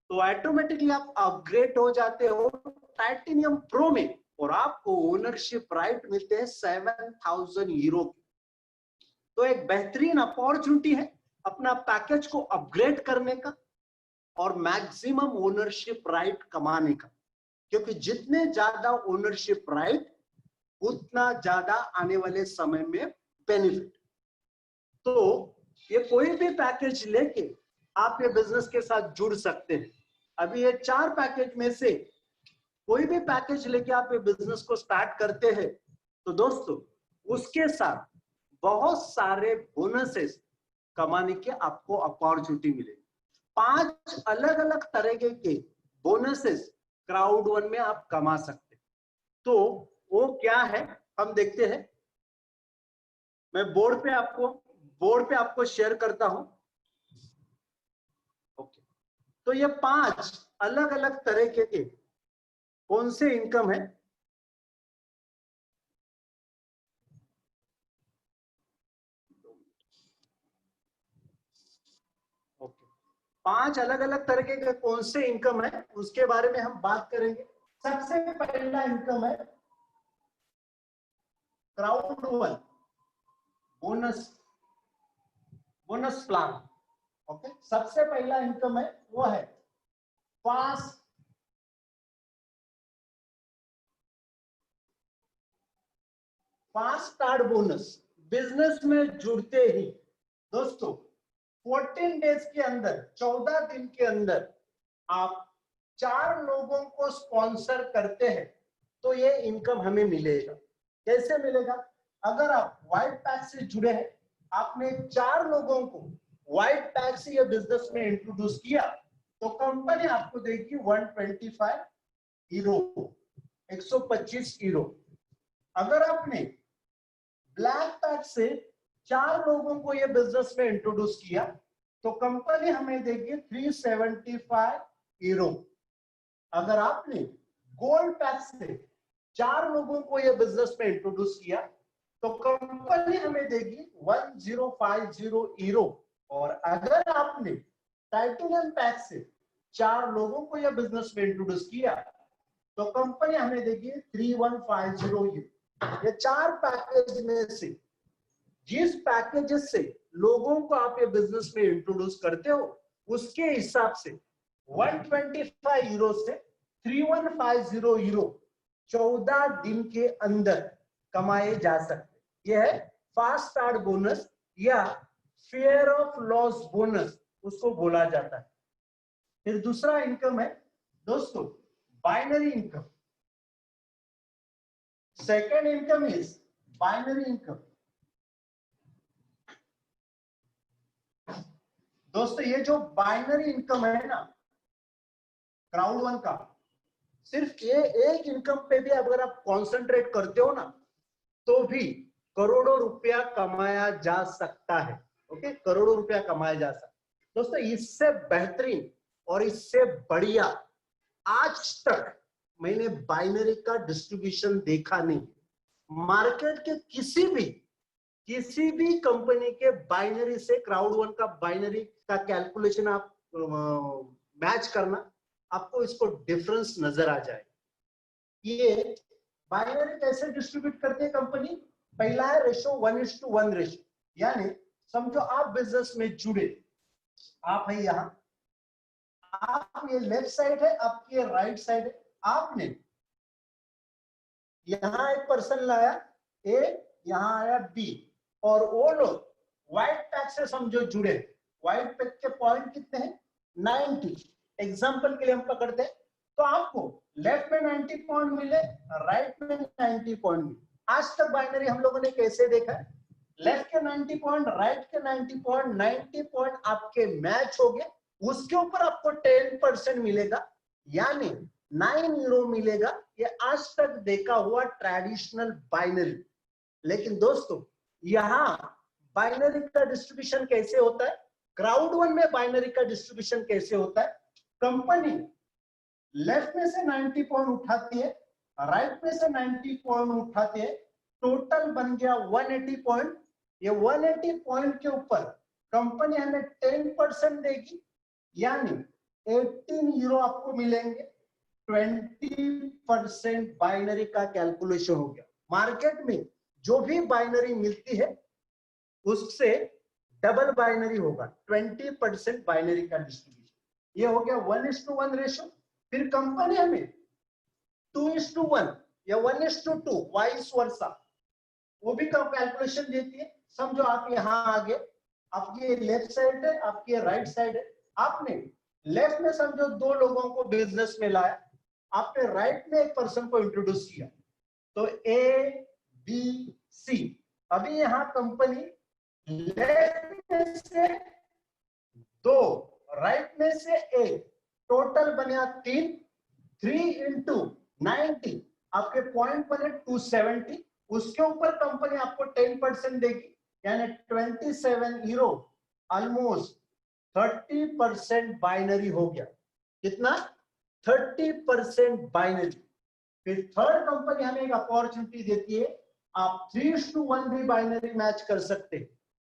तो ऑटोमेटिकली आप अपग्रेड हो जाते हो टाइटेनियम प्रो में और आपको ओनरशिप राइट मिलते हैं 7000 यूरो के। तो एक बेहतरीन अपॉर्चुनिटी है अपना पैकेज को अपग्रेड करने का और मैक्सिमम ओनरशिप राइट कमाने का, क्योंकि जितने ज्यादा ओनरशिप राइट उतना ज्यादा आने वाले समय में बेनिफिट। तो ये कोई भी पैकेज लेके आप ये बिजनेस के साथ जुड़ सकते हैं। अभी ये 4 पैकेज में से कोई भी पैकेज लेके आप ये बिजनेस को स्टार्ट करते हैं तो दोस्तों उसके साथ बहुत सारे बोनसेस कमाने के आपको अपॉर्चुनिटी मिलेगी। 5 अलग अलग तरह के बोनसेस क्राउड वन में आप कमा सकते हैं। तो वो क्या है हम देखते हैं। मैं बोर्ड पे आपको शेयर करता हूं। ओके, तो ये 5 अलग अलग तरह के कौन से इनकम है। ओके, 5 अलग अलग तरह के कौन से इनकम है उसके बारे में हम बात करेंगे। सबसे पहला इनकम है crowd one bonus plan. Okay, सबसे पहला इनकम है वो है फास्ट स्टार्ट बोनस। बिजनेस में जुड़ते ही दोस्तों 14 डेज के अंदर 14 दिन के अंदर आप 4 लोगों को स्पॉन्सर करते हैं तो ये इनकम हमें मिलेगा। कैसे मिलेगा? अगर आप व्हाइट पैक से जुड़े हैं, आपने 4 लोगों को व्हाइट पैक से ये बिजनेस में इंट्रोड्यूस किया तो कंपनी आपको देगी 125 यूरो 125 यूरो। अगर आपने ब्लैक पैक से 4 लोगों को ये बिजनेस में इंट्रोड्यूस किया तो कंपनी हमें देगी 375 यूरो। अगर आपने गोल्ड पैक से 4 लोगों को ये बिजनेस में इंट्रोड्यूस किया तो कंपनी हमें देगी 1050 यूरो। और अगर आपने टाइटेनियम पैक से 4 लोगों को यह बिजनेस में इंट्रोड्यूस किया तो कंपनी हमें देगी 3150 यूरो। ये 4 पैकेज में से जिस पैकेजेस से लोगों को आप ये बिजनेस में इंट्रोड्यूस करते हो उसके हिसाब से 125 यूरो से 3150 यूरो 14 दिन के अंदर कमाए जा सकते। यह है फास्ट स्टार्ट बोनस या फेयर ऑफ लॉस बोनस उसको बोला जाता है। फिर दूसरा इनकम है दोस्तों binary income. Second income is binary income. दोस्तों ये जो बाइनरी इनकम है ना क्राउड वन का, सिर्फ ये एक इनकम पे भी अगर आप कॉन्सेंट्रेट करते हो ना तो भी करोड़ों रुपया कमाया जा सकता है। ओके, करोड़ों रुपया कमाया जा सकता है। दोस्तों इससे बेहतरीन और इससे बढ़िया आज तक मैंने बाइनरी का डिस्ट्रीब्यूशन देखा नहीं। मार्केट के किसी भी कंपनी के बाइनरी से क्राउड वन का बाइनरी का कैलकुलेशन आप मैच करना, आपको इसको डिफरेंस नजर आ जाए। ये बाइनरी कैसे डिस्ट्रीब्यूट करते हैं कंपनी? पहला है रेशो 1:1 रेशो, यानी समझो आप बिजनेस में जुड़े, आप है यहाँ, आप ये लेफ्ट साइड है, आपकी ये राइट साइड है, आपने यहाँ एक पर्सन लाया ए, यहाँ आया बी, और वो लोग व्हाइट पैक से समझो जुड़े। व्हाइट पैक के पॉइंट कितने हैं? 90। एग्जांपल के लिए हम पकड़ते हैं, तो आपको लेफ्ट में 90 पॉइंट मिले, राइट में 90 पॉइंट मिले। आज तक बाइनरी हम लोगों ने कैसे देखा है? लेफ्ट के 90 पॉइंट, राइट के 90 पॉइंट, 90 पॉइंट आपके मैच हो गए, उसके ऊपर आपको 10% मिलेगा, यानी 9 यूरो मिलेगा। ये आज तक देखा हुआ ट्रेडिशनल बाइनरी। लेकिन दोस्तों यहाँ बाइनरी का डिस्ट्रीब्यूशन कैसे होता है? क्राउड वन में बाइनरी का डिस्ट्रीब्यूशन कैसे होता है? कंपनी लेफ्ट में से 90 पॉइंट उठाती है, राइट में से 90 पॉइंट उठाती है, टोटल बन गया 180 पॉइंट। ये 180 पॉइंट के ऊपर कंपनी हमें 10% देगी, यानी 18 यूरो आपको मिलेंगे। 20% बाइनरी का कैलकुलेशन हो गया। मार्केट में जो भी बाइनरी मिलती है उससे डबल बाइनरी होगा, 20% बाइनरी का डिस्ट्रीब्यूशन। ये हो गया 1:1 रेशो। फिर कंपनी हमें 2:1 या 1:2 वाइस वर्सा वो भी कैलकुलेशन देती है। समझो आप यहाँ आगे, आपकी लेफ्ट साइड है, आपकी राइट साइड है, आपने लेफ्ट में समझो 2 लोगों को बिजनेस में लाया, आपने राइट में एक पर्सन को इंट्रोड्यूस किया, तो ए बी सी। अभी यहाँ कंपनी लेफ्ट में से 2, राइट में से 1, टोटल बना 3 into 90, आपके पॉइंट बने 270। उसके ऊपर कंपनी आपको 10% देगी, यानी 27 यूरो, ऑलमोस्ट 30% बाइनरी हो गया। कितना? 30% बाइनरी। फिर थर्ड कंपनी हमें एक अपॉर्चुनिटी देती है, आप 3:1 भी बाइनरी मैच कर सकते हैं।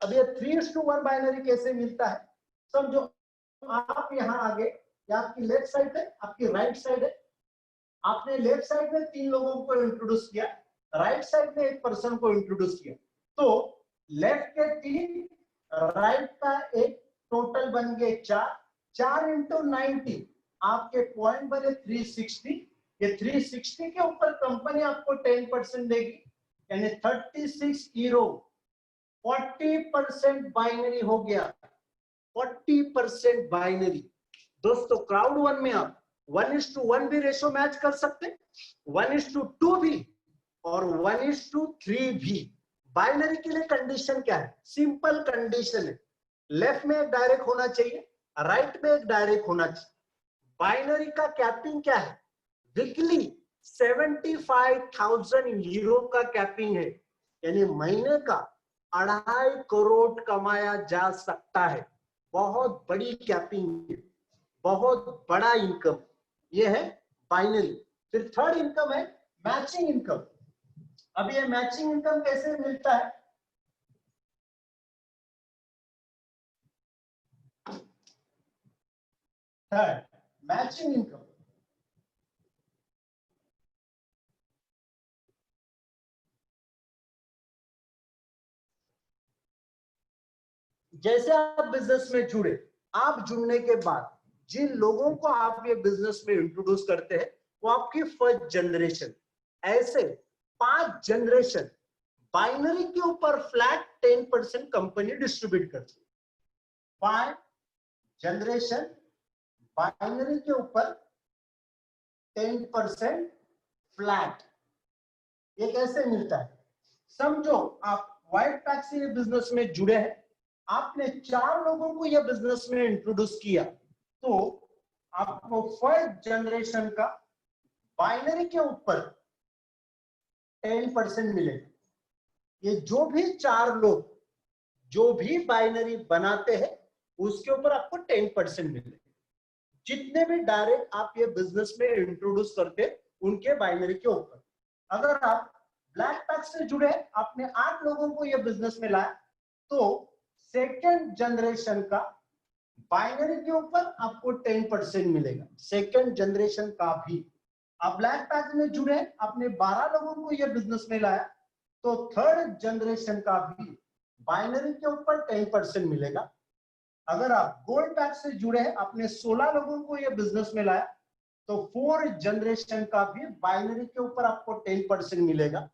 अब ये 3:1 बाइनरी कैसे मिलता है? समझो आप यहाँ आगे, या आपकी लेफ्ट साइड है, आपकी राइट साइड है, आपने लेफ्ट साइड में 3 लोगों को इंट्रोड्यूस किया, राइट साइड में एक पर्सन को इंट्रोड्यूस किया, तो लेफ्ट के 3, राइट का 1, टोटल बन गए 4। 4 into 90, आपके पॉइंट बने 360। ये 360 के ऊपर कंपनी आपको 10% देगी, यानी 36 यूरो। 40% बाइनरी हो गया, 40% बाइनरी। दोस्तों क्राउड वन में आप 1:1 भी रेशो मैच कर सकते, 1:2 भी और 1:3 भी। बाइनरी के लिए कंडीशन क्या है? सिंपल कंडीशन है, लेफ्ट में एक डायरेक्ट होना चाहिए, राइट में एक डायरेक्ट होना चाहिए। बाइनरी का कैपिंग क्या है? वीकली 75,000 यूरो का कैपिंग है, यानी महीने का 2.5 करोड़ कमाया जा सकता है। बहुत बड़ी कैपिंग है, बहुत बड़ा इनकम। ये है बाइनरी। फिर थर्ड इनकम है मैचिंग इनकम। अब ये मैचिंग इनकम कैसे मिलता है? Third, matching income. जैसे आप बिजनेस में जुड़े, आप जुड़ने के बाद जिन लोगों को आप ये बिजनेस में इंट्रोड्यूस करते हैं वो आपकी फर्स्ट जनरेशन। ऐसे 5 जनरेशन बाइनरी के ऊपर फ्लैट 10% कंपनी डिस्ट्रीब्यूट करती है। 5 जनरेशन बाइनरी के ऊपर 10% फ्लैट। ये कैसे मिलता है? समझो आप व्हाइट पैक से ये बिजनेस में जुड़े हैं, आपने 4 लोगों को ये बिजनेस में इंट्रोड्यूस किया, तो आपको फर्स्ट जनरेशन का बाइनरी के ऊपर 10% मिलेगा। ये जो भी 4 लोग जो भी बाइनरी बनाते हैं उसके ऊपर आपको 10% मिलेगा। जितने भी डायरेक्ट आप ये बिजनेस में इंट्रोड्यूस करते उनके बाइनरी के ऊपर। अगर आप ब्लैक पैक से जुड़े, आपने 8 लोगों को ये बिजनेस में लाया, तो सेकेंड जनरेशन का बाइनरी के ऊपर आपको 10% मिलेगा, सेकेंड जनरेशन का भी। आप ब्लैक पैक में जुड़े, आपने 12 लोगों को ये बिजनेस में लाया, तो थर्ड जनरेशन का भी बाइनरी के ऊपर 10% मिलेगा। अगर आप गोल्ड पैक से जुड़े हैं, आपने 16 लोगों को ये बिजनेस में लाया, तो फोर्थ जनरेशन का भी बाइनरी के ऊपर आपको 10% मिलेगा।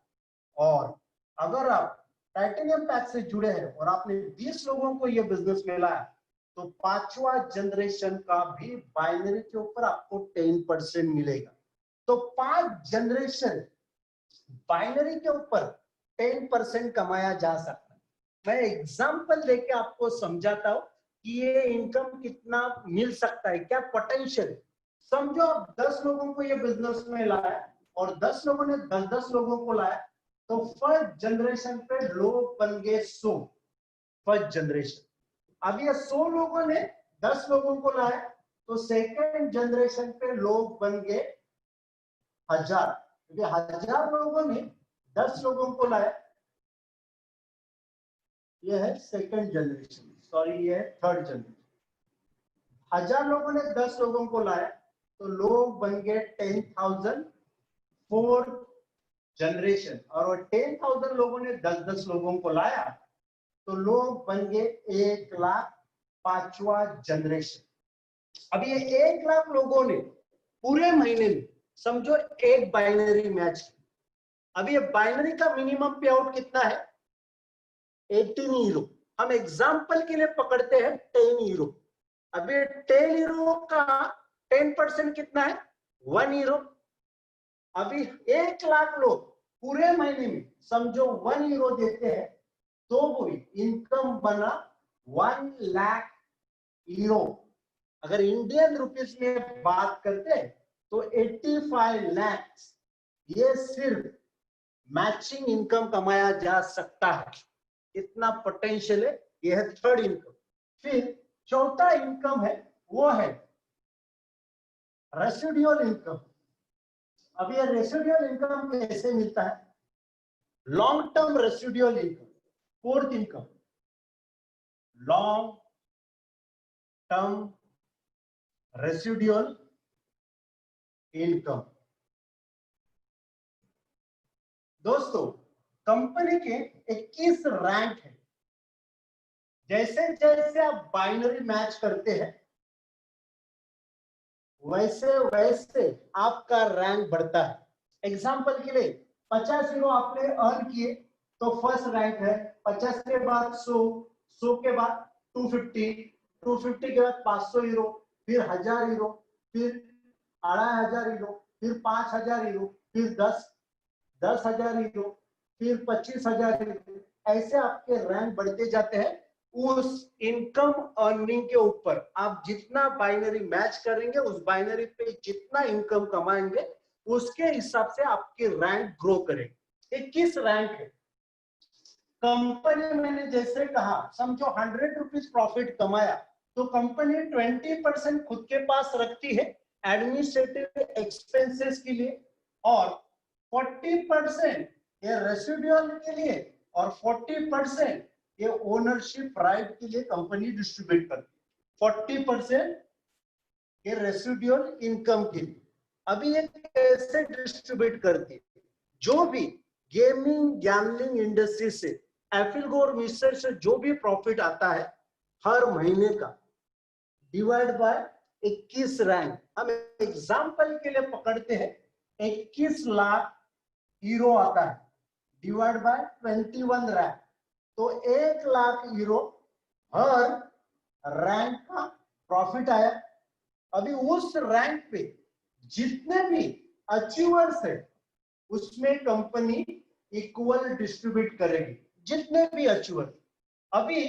और अगर आप टाइटेनियम पैक से जुड़े हैं और आपने 20 लोगों को ये बिजनेस में लाया, तो पांचवा जनरेशन का भी बाइनरी के ऊपर आपको 10% मिलेगा। तो 5 जनरेशन बाइनरी के ऊपर 10% कमाया जा सकता है। मैं एग्जांपल देके आपको समझाता हूं कि ये इनकम कितना मिल सकता है, क्या पोटेंशियल। समझो आप 10 लोगों को ये बिजनेस में लाया और 10 लोगों ने 10-10 लोगों को लाया, तो फर्स्ट जनरेशन पे लोग बन गए 100, फर्स्ट जनरेशन। अब ये 100 लोगों ने 10 लोगों को लाया, तो सेकेंड जनरेशन पे लोग बन गए 1000, क्योंकि 1000 लोगों ने 10 लोगों को लाया, ये है सेकेंड जनरेशन, सॉरी ये है थर्ड जनरेशन। 1000 लोगों ने 10 लोगों को लाया, तो लोग बन गए 10,000 फोर्थ जनरेशन। और 10,000 लोगों ने 10-10 लोगों को लाया, तो लोग बन गए 1 लाख, पांचवा जनरेशन। अब ये 1 लाख लोगों ने पूरे महीने में समझो एक बाइनरी मैच। अब ये बाइनरी का मिनिमम पे आउट कितना है? 18 यूरो। हम एग्जाम्पल के लिए पकड़ते हैं 10 यूरो। अब ये 10 यूरो का 10% कितना है? 1 यूरो। अभी 1 लाख लोग पूरे महीने में समझो 1 यूरो देते हैं, तो वो इनकम बना 1 लाख यूरो। अगर इंडियन रुपीस में बात करते हैं तो 85 लाख, ये सिर्फ मैचिंग इनकम कमाया जा सकता है। इतना पोटेंशियल है। ये है थर्ड इनकम। फिर चौथा इनकम है, वो है रेसिडुअल इनकम। अब ये रेसिडुअल इनकम कैसे मिलता है? Long term residual income, fourth income, long term residual income. दोस्तों, कंपनी के 21 रैंक है। जैसे जैसे आप बाइनरी मैच करते हैं, वैसे वैसे आपका रैंक बढ़ता है। एग्जांपल के लिए 50 यूरो आपने अर्न किए, तो फर्स्ट रैंक है। 50 के बाद 100, 100 के बाद 250, 250 के बाद 500 यूरो, फिर 1000 यूरो, फिर 2500 यूरो, फिर 5000 यूरो, फिर 10,000 यूरो, फिर 25,000 यूरो। ऐसे आपके रैंक बढ़ते जाते हैं। उस इनकम अर्निंग के ऊपर आप जितना बाइनरी मैच करेंगे, उस बाइनरी पे जितना इनकम कमाएंगे, उसके हिसाब से आपकी रैंक ग्रो करेगी। 21 रैंक है। कंपनी, मैंने जैसे कहा, समझो 100 रुपीज प्रॉफिट कमाया, तो कंपनी 20% खुद के पास रखती है एडमिनिस्ट्रेटिव एक्सपेंसेस के लिए, और 40% ये रेसिडुअल के लिए, और 40% ये ओनरशिप राइट के लिए कंपनी डिस्ट्रीब्यूट करती है। 40% ये रेसिडुअल इनकम के लिए। अभी ये कैसे डिस्ट्रीब्यूट करती है? जो भी गेमिंग गैम्बलिंग इंडस्ट्री से, एफिलगो और मिस्टर से जो भी प्रॉफिट आता है हर महीने का, डिवाइड बाय 21 रैंक। हम एग्जांपल के लिए पकड़ते हैं 21 लाख यूरो आता है, डिवाइड बाय 21 रैंक, तो 1 लाख यूरो हर रैंक का प्रॉफिट आया। अभी उस रैंक पे जितने भी अचीवर्स है, उसमें कंपनी इक्वल डिस्ट्रीब्यूट करेगी, जितने भी अचीवर। अभी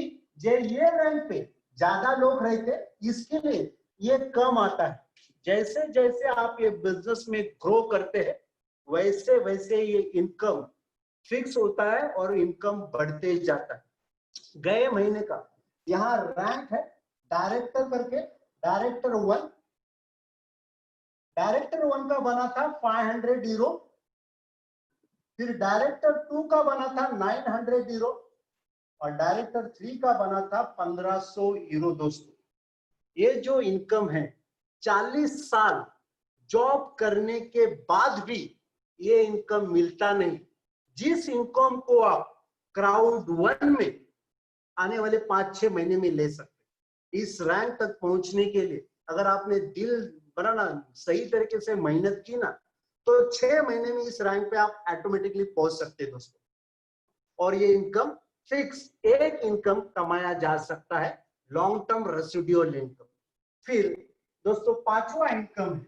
ये रैंक पे ज्यादा लोग रहते, इसके लिए ये कम आता है। जैसे जैसे आप ये बिजनेस में ग्रो करते हैं, वैसे वैसे ये इनकम फिक्स होता है और इनकम बढ़ते जाता है। गए महीने का यहाँ रैंक है डायरेक्टर करके, डायरेक्टर 1, डायरेक्टर 1 का बना था 500 यूरो, फिर डायरेक्टर 2 का बना था 900 यूरो और डायरेक्टर 3 का बना था 1500 यूरो। दोस्तों ये जो इनकम है 40 साल जॉब करने के बाद भी ये इनकम मिलता नहीं, जिस इनकम को आप क्राउड 1 में आने वाले 5-6 महीने में ले सकते। इस रैंक तक पहुंचने के लिए अगर आपने दिल बनाना सही तरीके से मेहनत की ना, तो 6 महीने में इस रैंक पे आप ऑटोमेटिकली पहुंच सकते हैं दोस्तों। और ये इनकम फिक्स एक इनकम कमाया जा सकता है, लॉन्ग टर्म रेसिडुअल इनकम। फिर दोस्तों पांचवा इनकम है,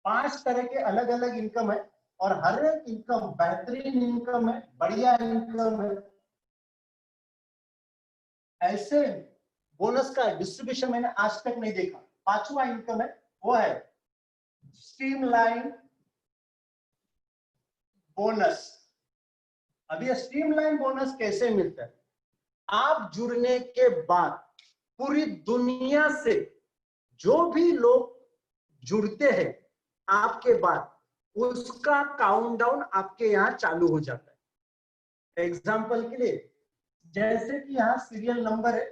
5 तरह के अलग अलग इनकम है और हर एक इनकम बेहतरीन इनकम है, बढ़िया इनकम है। ऐसे बोनस का डिस्ट्रीब्यूशन मैंने आज तक नहीं देखा। पांचवा इनकम है वो है स्ट्रीमलाइन बोनस। अब ये स्ट्रीमलाइन बोनस कैसे मिलता है? आप जुड़ने के बाद पूरी दुनिया से जो भी लोग जुड़ते हैं आपके बाद, उसका काउंटडाउन आपके यहाँ चालू हो जाता है। एग्जांपल के लिए जैसे कि यहाँ सीरियल नंबर है,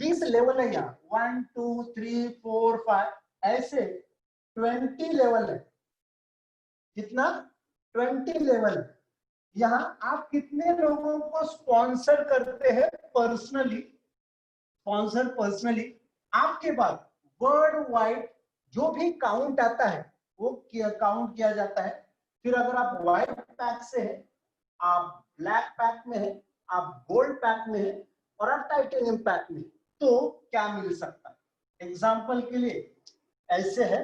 20 लेवल है यहाँ, 1 2 3 4 5 ऐसे 20 लेवल है। कितना? 20 लेवल है। यहाँ आप कितने लोगों को स्पॉन्सर करते हैं पर्सनली, स्पॉन्सर पर्सनली, आपके बाद वर्ल्ड वाइड जो भी काउंट आता है वो काउंट किया जाता है। फिर अगर आप व्हाइट पैक से है, आप ब्लैक पैक में है, आप गोल्ड पैक में है और आप टाइटेनियम पैक में, तो क्या मिल सकता है? एग्जांपल के लिए ऐसे है,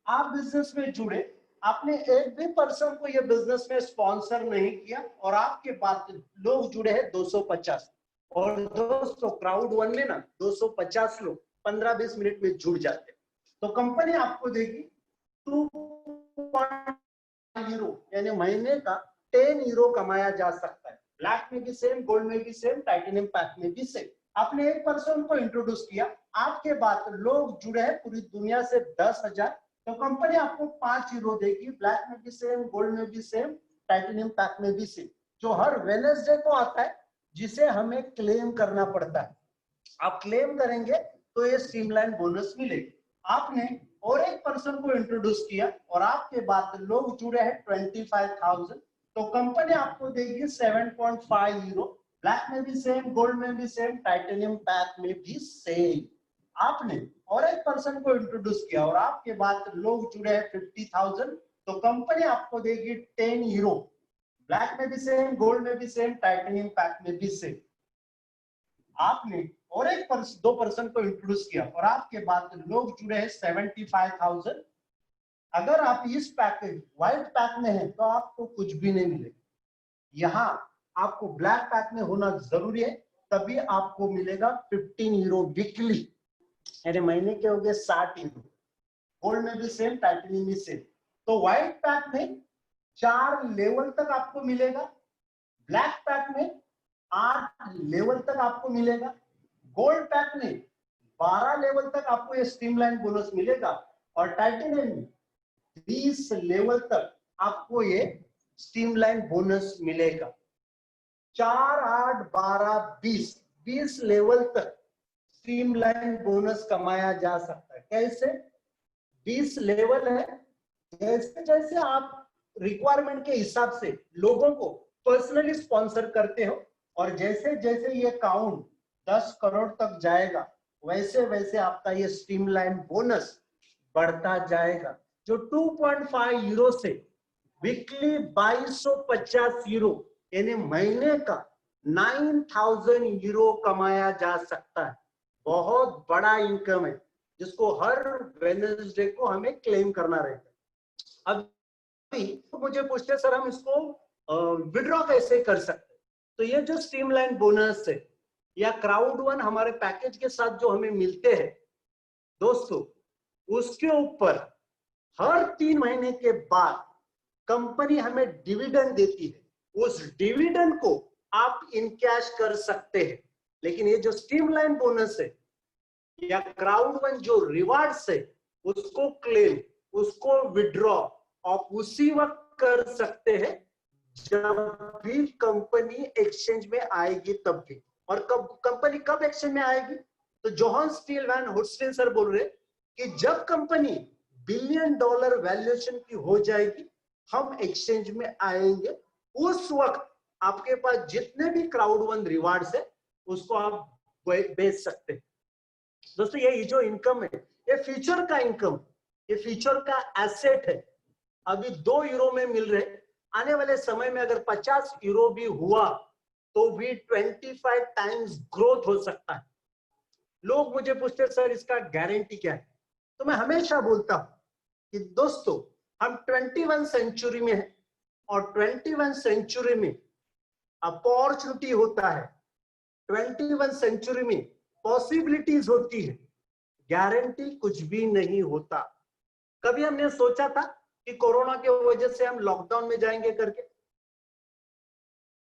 आप बिजनेस में जुड़े, आपने एक भी पर्सन को ये बिजनेस में स्पॉन्सर नहीं किया और आपके बाद लोग जुड़े हैं 250। और दोस्तों क्राउड 1 में ना 250 लोग 15-20 मिनट में जुड़ जाते हैं, तो कंपनी आपको देगी 2 यूरो, यानी महीने का 10 यूरो कमाया जा सकता है। ब्लैक में भी सेम, गोल्ड में भी सेम, टाइटेनियम पैक में भी सेम। आपने एक पर्सन को इंट्रोड्यूस किया, आपके बाद लोग जुड़े हैं पूरी दुनिया से 10,000, तो कंपनी आपको 5 यूरो देगी। ब्लैक में भी सेम, गोल्ड में भी सेम, टाइटेनियम पैक में भी सेम, जो हर वेडनेसडे को आता है, जिसे हमें क्लेम करना पड़ता है। आप क्लेम करेंगे तो ये स्ट्रीमलाइन बोनस मिलेगी। आपने और एक पर्सन को इंट्रोड्यूस किया और आपके बाद लोग जुड़े हैं 25,000, तो कंपनी आपको देगी 7.5 यूरो। ब्लैक में भी सेम, गोल्ड में भी सेम, टाइटेनियम पैक में भी सेम। आपने और एक पर्सन को इंट्रोड्यूस किया और आपके बाद लोग जुड़े हैं 50,000, तो कंपनी आपको देगी 10 यूरो। ब्लैक में भी सेम, गोल्ड में भी सेम, टाइटेनियम पैक में भी सेम। आपने और एक दो पर्सन को इंट्रोड्यूस किया और आपके बाद लोग जुड़े हैं 75,000। अगर आप इस पैकेज व्हाइट पैक में हैं तो आपको कुछ भी नहीं मिलेगा। यहाँ आपको ब्लैक पैक में होना जरूरी है, तभी आपको मिलेगा 15 यूरो वीकली, यानी महीने के हो गए 60 यूरो। गोल्ड में भी सेम, टाइटेनियम भी सेम। तो व्हाइट पैक में 4 लेवल तक आपको मिलेगा, ब्लैक पैक में 8 लेवल तक आपको मिलेगा, गोल्ड पैक में 12 लेवल तक आपको ये स्ट्रीमलाइन बोनस मिलेगा और टाइटेनियम में 20 लेवल तक आपको ये स्ट्रीमलाइन बोनस मिलेगा। 4 8 12 20 लेवल तक स्ट्रीमलाइन बोनस कमाया जा सकता है। कैसे? 20 लेवल है, जैसे जैसे आप रिक्वायरमेंट के हिसाब से लोगों को पर्सनली स्पॉन्सर करते हो और जैसे जैसे ये काउंट 10 करोड़ तक जाएगा, वैसे वैसे आपका ये स्ट्रीमलाइन बोनस बढ़ता जाएगा, जो 2.5 यूरो से वीकली 2250 यूरो, यानी महीने का 9,000 यूरो कमाया जा सकता है। बहुत बड़ा इनकम है, जिसको हर वेडनेसडे को हमें क्लेम करना रहता है। अभी तो मुझे पूछते सर हम इसको विड्रॉ कैसे कर सकते? तो ये जो स्ट्रीमलाइन बोनस है या क्राउड 1 हमारे पैकेज के साथ जो हमें मिलते हैं दोस्तों, उसके ऊपर हर 3 महीने के बाद कंपनी हमें डिविडेंड देती है। उस डिविडेंड को आप इन कैश कर सकते हैं। लेकिन ये जो स्ट्रीमलाइन बोनस है या क्राउड वन जो रिवार्ड्स है उसको क्लेम, उसको विड्रॉ आप उसी वक्त कर सकते हैं जब भी कंपनी एक्सचेंज में आएगी तब भी। और कब कंपनी कब एक्सचेंज में आएगी? तो जोहान स्टील वैन हुडस्टिन सर बोल रहे कि जब कंपनी $1 बिलियन वैल्यूएशन की हो जाएगी हम एक्सचेंज में आएंगे, उस वक्त आपके पास जितने भी क्राउड वन रिवार्ड्स है उसको आप बेच सकते हैं। दोस्तों ये जो इनकम है ये फ्यूचर का इनकम, ये फ्यूचर का एसेट है। अभी 2 यूरो में मिल रहे, आने वाले समय में अगर 50 यूरो भी हुआ तो भी 25 टाइम्स ग्रोथ हो सकता है। लोग मुझे पूछते सर इसका गारंटी क्या है? तो मैं हमेशा बोलता हूं कि दोस्तों हम 21 सेंचुरी में है और 21 सेंचुरी में अपॉर्चुनिटी होता है, 21 सेंचुरी में पॉसिबिलिटीज होती है, गारंटी कुछ भी नहीं होता। कभी हमने सोचा था कि कोरोना की वजह से हम लॉकडाउन में जाएंगे करके?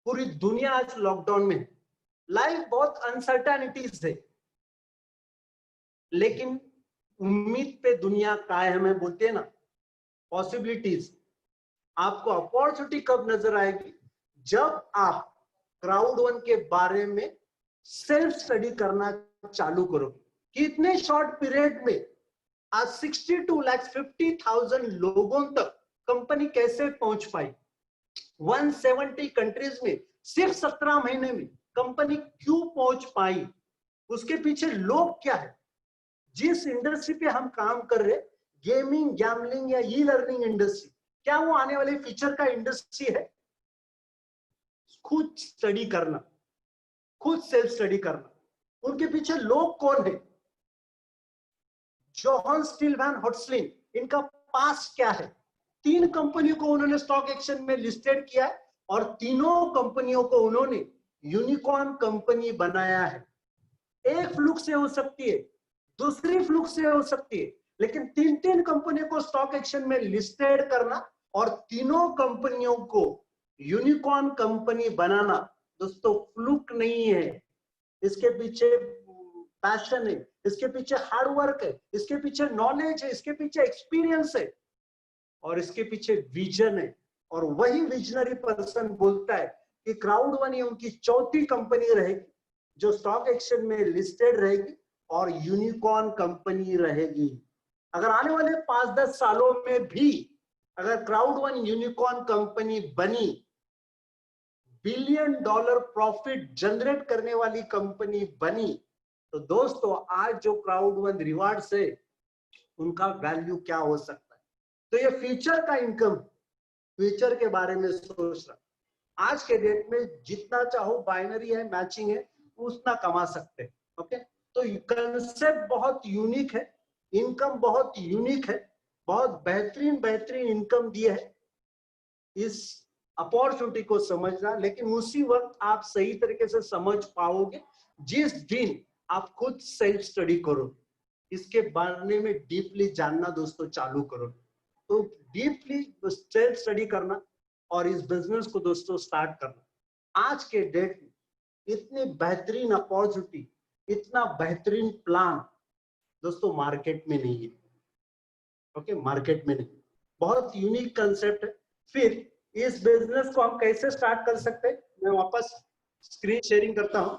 पूरी दुनिया आज लॉकडाउन में है, लाइफ बहुत अनसर्टेनिटीज है, लेकिन उम्मीद पे दुनिया कायम है, बोलते हैं ना पॉसिबिलिटीज। आपको अपॉर्चुनिटी कब नजर आएगी? जब आप क्राउड वन के बारे में सेल्फ स्टडी करना चालू करोगे कि इतने शॉर्ट पीरियड में आज 62,50,000 लोगों तक कंपनी कैसे पहुंच पाई। 170 कंट्रीज में सिर्फ 17 महीने में कंपनी क्यों पहुंच पाई? उसके पीछे लोग क्या है? जिस इंडस्ट्री पे हम काम कर रहे, गेमिंग, गैम्बलिंग या ई लर्निंग इंडस्ट्री, क्या वो आने वाले फ्यूचर का इंडस्ट्री है? खुद स्टडी करना, खुद सेल्फ स्टडी करना। उनके पीछे लोग कौन है? जोहान स्टील वैन हुडस्टिन, इनका पास क्या है? 3 कंपनियों को उन्होंने स्टॉक एक्सचेंज में लिस्टेड किया है और तीनों कंपनियों को उन्होंने यूनिकॉर्न कंपनी बनाया है। एक फ्लूक से हो सकती है, दूसरी फ्लूक से हो सकती है, लेकिन 3 कंपनियों को स्टॉक एक्सचेंज में लिस्टेड करना और तीनों कंपनियों को यूनिकॉर्न कंपनी बनाना दोस्तों फ्लूक नहीं है। इसके पीछे पैशन है, इसके पीछे हार्ड वर्क है, इसके पीछे नॉलेज है, इसके पीछे एक्सपीरियंस है और इसके पीछे विजन है। और वही विजनरी पर्सन बोलता है कि क्राउड वन उनकी 4थी कंपनी रहेगी जो स्टॉक एक्सचेंज में लिस्टेड रहेगी और यूनिकॉर्न कंपनी रहेगी। अगर आने वाले 5-10 सालों में भी अगर क्राउड वन यूनिकॉर्न कंपनी बनी, $1 बिलियन प्रॉफिट जनरेट करने वाली कंपनी बनी, तो दोस्तों आज जो क्राउड वन रिवार्ड्स है उनका वैल्यू क्या हो सकता है? तो ये फ्यूचर का इनकम, फ्यूचर के बारे में सोच रहा। आज के डेट में जितना चाहो बाइनरी है, मैचिंग है, उतना कमा सकते हैं। ओके, तो कंसेप्ट बहुत यूनिक है, इनकम बहुत यूनिक है, बहुत बेहतरीन बेहतरीन इनकम दिया है। इस अपॉर्चुनिटी को समझना, लेकिन उसी वक्त आप सही तरीके से समझ पाओगे जिस दिन आप खुद सेल्फ स्टडी करो, इसके बारे में डीपली जानना दोस्तों चालू करो। तो डीपली सेल्फ स्टडी करना और इस बिजनेस को दोस्तों स्टार्ट करना। आज के डेट में इतनी बेहतरीन अपॉर्चुनिटी, इतना बेहतरीन प्लान दोस्तों मार्केट में नहीं है। ओके, मार्केट में नहीं, बहुत यूनिक कंसेप्ट है। फिर इस बिजनेस को हम कैसे स्टार्ट कर सकते हैं? मैं वापस स्क्रीन शेयरिंग करता हूं।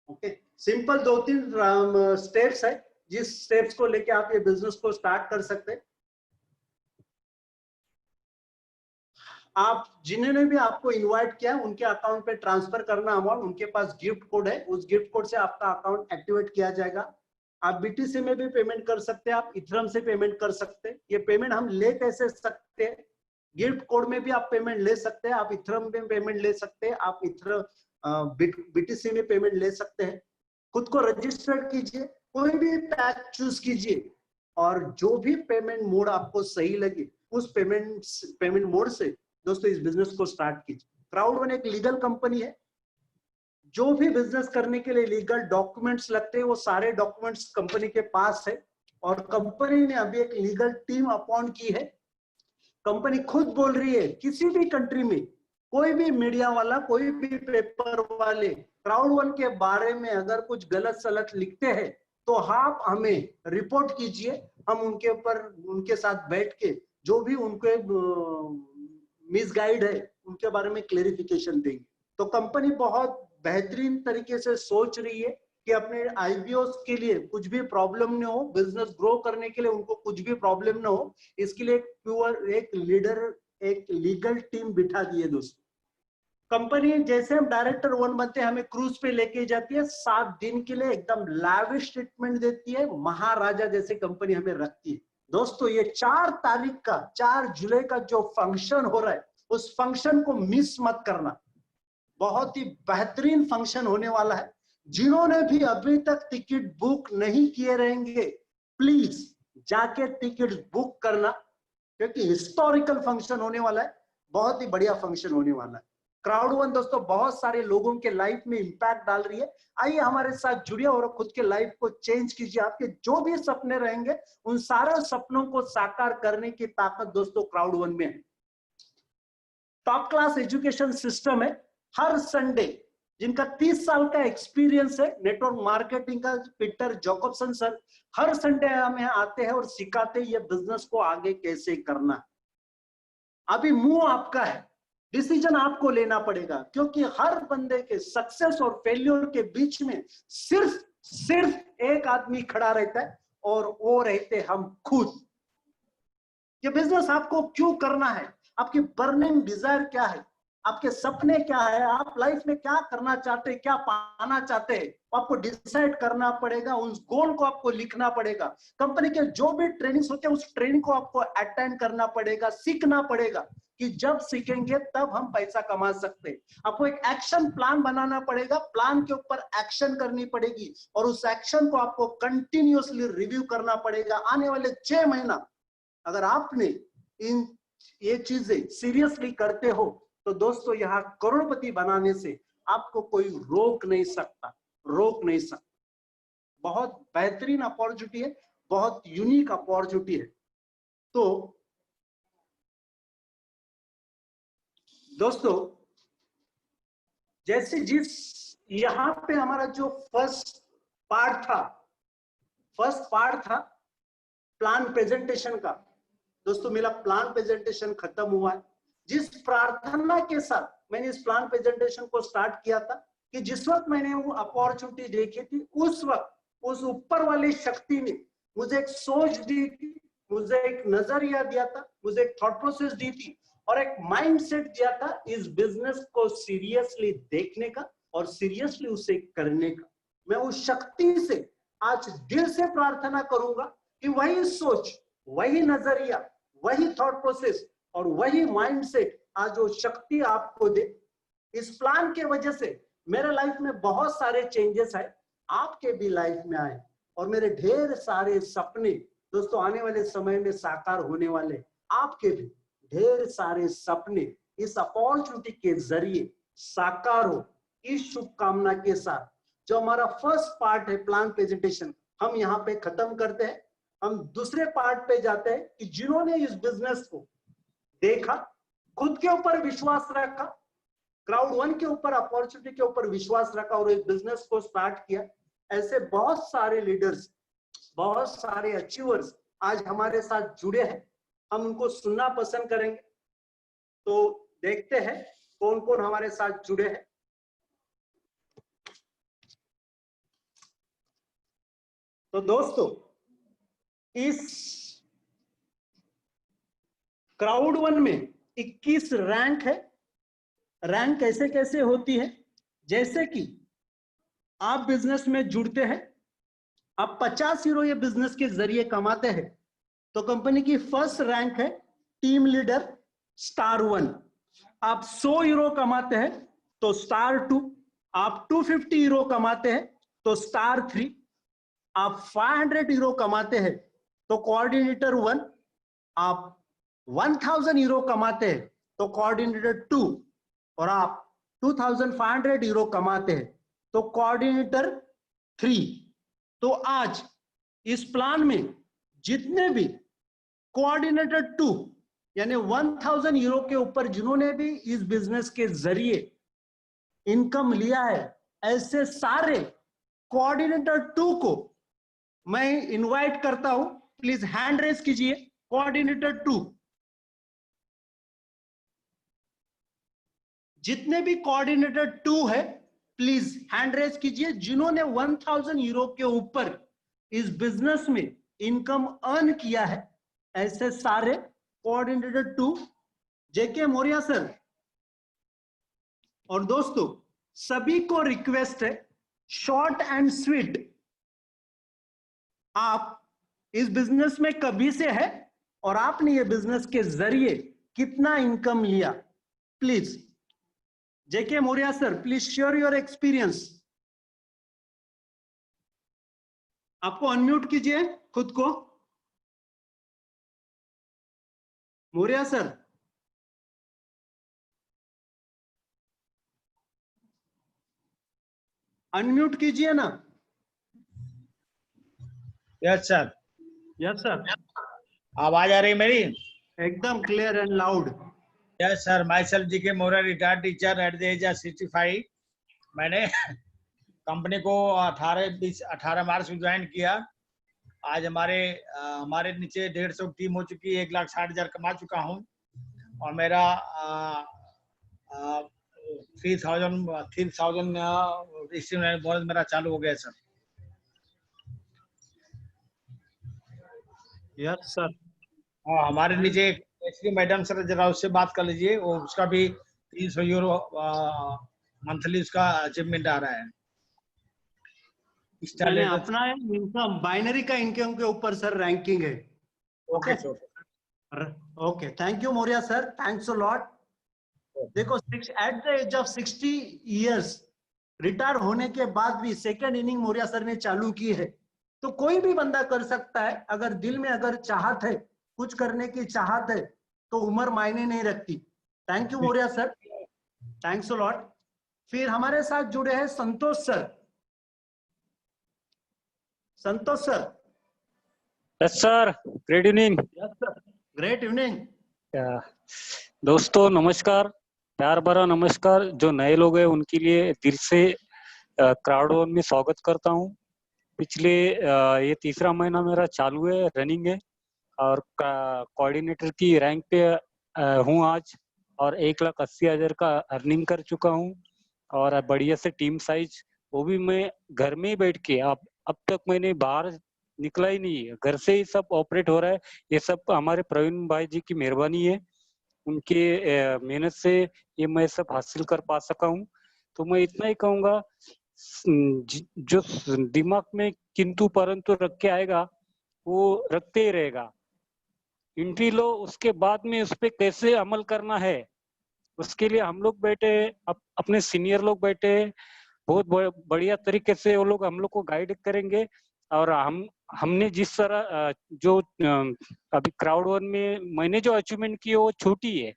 ओके, सिंपल 2-3 स्टेप्स है जिस स्टेप्स को लेके आप ये बिजनेस को स्टार्ट कर सकते हैं। आप जिन्होंने भी आपको इनवाइट किया है उनके अकाउंट पे ट्रांसफर करना अमाउंट, उनके पास गिफ्ट कोड है, उस गिफ्ट कोड से आपका अकाउंट एक्टिवेट किया जाएगा। आप बीटीसी में भी पेमेंट कर सकते हैं, आप इथरम से पेमेंट कर सकते हैं। ये पेमेंट हम ले कैसे सकते हैं? गिफ्ट कोड में भी आप पेमेंट ले सकते हैं, आप इथरम में पेमेंट ले सकते हैं, आप इथरम बीटीसी में पेमेंट ले सकते हैं। खुद को रजिस्टर कीजिए, कोई भी पैक चूज कीजिए और जो भी पेमेंट मोड आपको सही लगे उस पेमेंट मोड से दोस्तों इस बिजनेस को स्टार्ट कीजिए। क्राउड वन एक लीगल कंपनी है, जो भी बिजनेस करने के लिए लीगल डॉक्यूमेंट्स लगते हैं वो सारे डॉक्यूमेंट्स कंपनी के पास है और कंपनी ने अभी एक लीगल टीम अपॉइंट की है। कंपनी खुद बोल रही है किसी भी कंट्री में कोई भी मीडिया वाला, कोई भी पेपर वाले क्राउड वन के बारे में अगर कुछ गलत सलत लिखते हैं तो आप हमें रिपोर्ट कीजिए, हम उनके ऊपर उनके साथ बैठ के जो भी उनके मिसगाइड है उनके बारे में क्लेरिफिकेशन देंगे। तो कंपनी बहुत बेहतरीन तरीके से सोच रही है कि अपने आईबीओस के लिए कुछ भी प्रॉब्लम न हो, बिजनेस ग्रो करने के लिए उनको कुछ भी प्रॉब्लम न हो, इसके लिए एक लीडर, एक लीगल टीम बिठा दिए दोस्तों। कंपनी जैसे हम डायरेक्टर वन बनते हैं, हमें क्रूज पे लेके जाती है 7 दिन के लिए, एकदम लैविश ट्रीटमेंट देती है, महाराजा जैसे कंपनी हमें रखती है। दोस्तों ये 4 तारीख का, 4 जुलाई का जो फंक्शन हो रहा है, उस फंक्शन को मिस मत करना। बहुत ही बेहतरीन फंक्शन होने वाला है। जिन्होंने भी अभी तक टिकट बुक नहीं किए रहेंगे, प्लीज जाके टिकट बुक करना, क्योंकि हिस्टोरिकल फंक्शन होने वाला है, बहुत ही बढ़िया फंक्शन होने वाला है। क्राउड वन दोस्तों बहुत सारे लोगों के लाइफ में इंपैक्ट डाल रही है। आइए हमारे साथ जुड़िए और खुद के लाइफ को चेंज कीजिए। आपके जो भी सपने रहेंगे उन सारे सपनों को साकार करने की ताकत दोस्तों क्राउड वन में है। टॉप क्लास एजुकेशन सिस्टम है। हर संडे जिनका 30 साल का एक्सपीरियंस है नेटवर्क मार्केटिंग का, पीटर जैकबसन सर, हर संडे हमें आते हैं और सिखाते हैं ये बिजनेस को आगे कैसे करना। अभी मुंह आपका है, डिसीजन आपको लेना पड़ेगा, क्योंकि हर बंदे के सक्सेस और फेल्योर के बीच में सिर्फ एक आदमी खड़ा रहता है और वो रहते हम खुद। ये बिजनेस आपको क्यों करना है, आपकी बर्निंग डिजायर क्या है, आपके सपने क्या है, आप लाइफ में क्या करना चाहते हैं, क्या पाना चाहते हैं, आपको डिसाइड करना पड़ेगा। उस गोल को आपको लिखना पड़ेगा। कंपनी के जो भी ट्रेनिंग्स होते हैं उस ट्रेनिंग को आपको अटेंड करना पड़ेगा, सीखना पड़ेगा, कि जब सीखेंगे तब हम पैसा कमा सकते हैं। आपको एक एक्शन प्लान बनाना पड़ेगा, प्लान के ऊपर एक्शन करनी पड़ेगी और उस एक्शन को आपको कंटिन्यूअसली रिव्यू करना पड़ेगा। आने वाले 6 महीना अगर आपने ये चीजें सीरियसली करते हो तो दोस्तों यहाँ करोड़पति बनाने से आपको कोई रोक नहीं सकता। बहुत बेहतरीन अपॉर्चुनिटी है, बहुत यूनिक अपॉर्चुनिटी है। तो दोस्तों जैसे जिस यहाँ पे हमारा जो फर्स्ट पार्ट था प्लान प्रेजेंटेशन का, दोस्तों मेरा प्लान प्रेजेंटेशन खत्म हुआ है। जिस प्रार्थना के साथ मैंने इस प्लान प्रेजेंटेशन को स्टार्ट किया था कि जिस वक्त मैंने वो अपॉर्चुनिटी देखी थी, उस वक्त उस ऊपर वाली शक्ति ने मुझे एक सोच दी थी, मुझे एक नजरिया दिया था, मुझे एक थॉट प्रोसेस दी थी और एक माइंडसेट दिया था इस बिजनेस को सीरियसली देखने का और सीरियसली उसे करने का। मैं उस शक्ति से आज दिल से प्रार्थना करूंगा कि वही सोच, वही नजरिया, वही थॉट प्रोसेस और वही माइंडसेट आज वो शक्ति आपको दे। इस प्लान के वजह से मेरे लाइफ में बहुत सारे चेंजेस आए, आपके भी लाइफ में आए और मेरे ढेर सारे सपने दोस्तों आने वाले समय में साकार होने वाले। आपके भी ढेर सारे सपने इस अपॉर्चुनिटी के जरिए साकार हो, इस शुभकामना के साथ जो हमारा फर्स्ट पार्ट है प्लान प्रेजेंटेशन हम यहाँ पे खत्म करते हैं। हम दूसरे पार्ट पे जाते हैं कि जिन्होंने इस बिजनेस को देखा, खुद के ऊपर विश्वास रखा, क्राउड वन के ऊपर, अपॉर्चुनिटी के ऊपर विश्वास रखा और इस बिजनेस को स्टार्ट किया, ऐसे बहुत सारे लीडर्स, बहुत सारे अचीवर्स आज हमारे साथ जुड़े हैं। हम उनको सुनना पसंद करेंगे। तो देखते हैं कौन कौन हमारे साथ जुड़े हैं। तो दोस्तों इस क्राउड वन में 21 रैंक है। रैंक कैसे कैसे होती है, जैसे कि आप बिजनेस में जुड़ते हैं, आप 50 यूरो ये बिजनेस के जरिए कमाते हैं तो कंपनी की फर्स्ट रैंक है टीम लीडर स्टार 1। आप 100 यूरो कमाते हैं तो स्टार 2, आप 250 यूरो कमाते हैं तो स्टार 3, आप 500 यूरो कमाते हैं तो कोऑर्डिनेटर 1, आप 1000 यूरो कमाते हैं तो कोऑर्डिनेटर 2 और आप 2500 यूरो कमाते हैं तो कोऑर्डिनेटर 3। तो आज इस प्लान में जितने भी कोऑर्डिनेटर 2 यानी 1000 यूरो के ऊपर जिन्होंने भी इस बिजनेस के जरिए इनकम लिया है, ऐसे सारे कोऑर्डिनेटर 2 को मैं इनवाइट करता हूं, प्लीज हैंड रेस कीजिए। कोऑर्डिनेटर 2, जितने भी कोऑर्डिनेटर 2 है प्लीज हैंड रेस कीजिए, जिन्होंने 1000 यूरो के ऊपर इस बिजनेस में इनकम अर्न किया है, ऐसे सारे कोऑर्डिनेटर 2। जेके मौर्य सर और दोस्तों सभी को रिक्वेस्ट है, शॉर्ट एंड स्वीट, आप इस बिजनेस में कभी से है और आपने ये बिजनेस के जरिए कितना इनकम लिया, please. JK Maurya sir, please share your experience. आपको अनम्यूट कीजिए खुद को। मौर्य सर, अनम्यूट कीजिए ना। Yes sir. यस सर, आवाज आ रही मेरी? एकदम clear and loud. Yes sir, myself G K Mora, retired teacher at the age of 65। मैंने कंपनी को 18 मार्च में ज्वाइन किया। आज हमारे नीचे 150 टीम हो चुकी है, 1,60,000 कमा चुका हूँ और मेरा 3,000 बोनस मेरा चालू हो गया सर। Yes sir. हाँ, हमारे नीचे एक मैडम सर, जरा उससे बात कर लीजिए, वो उसका भी 300 यूरो मंथली उसका अचीवमेंट आ रहा है। मैंने अपना इनकम बाइनरी का इनकम के ऊपर सर रैंकिंग है। Okay sir. Okay, thank you Maurya sir, thanks a lot. देखो, at the age of 60 years retire होने के बाद भी सेकेंड इनिंग मौर्य सर ने चालू की है, तो कोई भी बंदा कर सकता है। अगर दिल में अगर चाहत है, कुछ करने की चाहत है, तो उम्र मायने नहीं रखती। Thank you Maurya sir, thanks a lot. फिर हमारे साथ जुड़े हैं Santosh sir. Santosh sir. Yes sir, great evening. Yes sir, great evening. दोस्तों नमस्कार, प्यार भरा नमस्कार। जो नए लोग हैं उनके लिए दिल से क्राउड वन में स्वागत करता हूं। पिछले ये तीसरा महीना मेरा चालू है, रनिंग है और कोऑर्डिनेटर की रैंक पे हूं आज और 1,80,000 का अर्निंग कर चुका हूं और बढ़िया से टीम साइज, वो भी मैं घर में ही बैठ के। अब तक मैंने बाहर निकला ही नहीं है, घर से ही सब ऑपरेट हो रहा है। ये सब हमारे प्रवीण भाई जी की मेहरबानी है, उनके मेहनत से ये मैं सब हासिल कर पा सका हूँ। तो मैं इतना ही कहूँगा, जो दिमाग में किंतु परंतु रख के आएगा वो रखते ही रहेगा। एंट्री लो, उसके बाद में उस पर कैसे अमल करना है उसके लिए हम लोग बैठे, अपने सीनियर लोग बैठे, बहुत बढ़िया तरीके से वो लोग हम लोग को गाइड करेंगे। और हमने जिस तरह जो अभी क्राउड वन में मैंने जो अचीवमेंट की वो छोटी है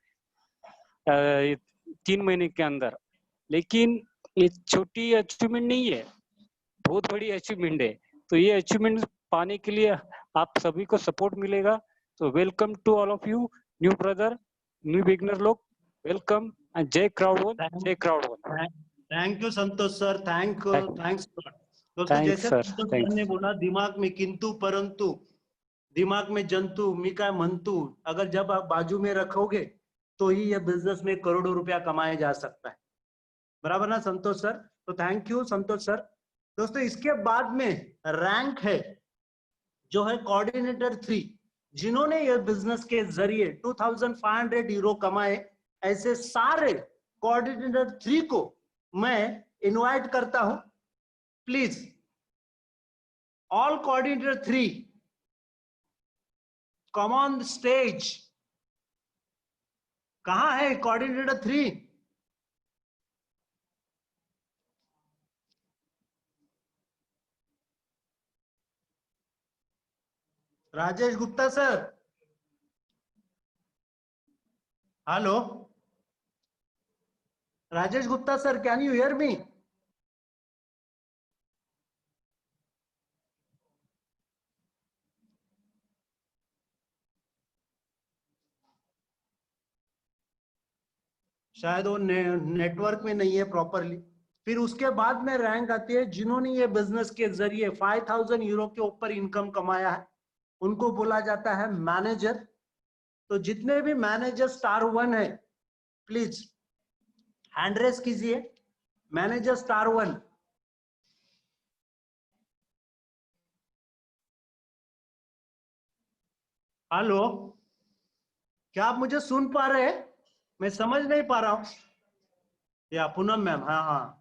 3 महीने के अंदर, लेकिन ये छोटी अचीवमेंट नहीं है, बहुत बड़ी अचीवमेंट है। तो ये अचीवमेंट पाने के लिए आप सभी को सपोर्ट मिलेगा। तो welcome to all of you, new brother, new beginner लोग, वेलकम एंड जय क्राउड वन, जय Crowd one. Thank you Santosh sir, thanks. दोस्तों, थैंक्स जैसे सर, संतोष सर थैंक्स। ने बोला, दिमाग में किंतु परंतु, दिमाग में जंतु मी का मंतु, अगर जब आप बाजू में रखोगे तो ही ये बिजनेस में करोड़ों रुपया कमाया जा सकता है। बराबर ना संतोष सर? तो थैंक यू संतोष सर। दोस्तों, इसके बाद में रैंक है जो है कोऑर्डिनेटर 3, जिन्होंने ये बिजनेस के जरिए 2500 यूरो कमाए। ऐसे सारे कोऑर्डिनेटर 3 को मैं इनवाइट करता हूं, please all coordinator 3 come on the stage. कहां है coordinator 3? Rajesh Gupta sir, hello Rajesh Gupta sir, can you hear me? शायद वो नेटवर्क में नहीं है प्रॉपरली। फिर उसके बाद में रैंक आती है जिन्होंने ये बिजनेस के जरिए 5000 यूरो के ऊपर इनकम कमाया है, उनको बोला जाता है मैनेजर। तो जितने भी मैनेजर स्टार 1 है, प्लीज हैंड रेस कीजिए। Manager star 1। हेलो, क्या आप मुझे सुन पा रहे हैं? मैं समझ नहीं पा रहा हूं। या पूनम मैम, हाँ हाँ,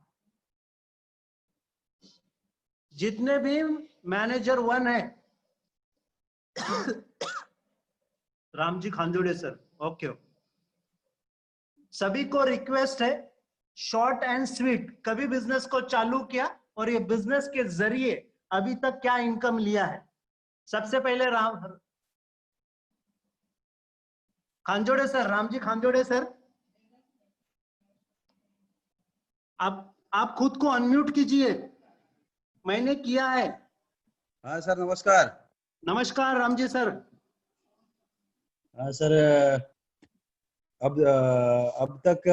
जितने भी मैनेजर 1 है रामजी खांजोड़े सर, ओके, सभी को रिक्वेस्ट है, शॉर्ट एंड स्वीट। कभी बिजनेस को चालू किया और ये बिजनेस के जरिए अभी तक क्या इनकम लिया है? सबसे पहले खांजोड़े सर, रामजी खांजोड़े सर, आप खुद को अनम्यूट कीजिए। मैंने किया है। हाँ सर, नमस्कार। नमस्कार रामजी सर। हाँ सर, अब तक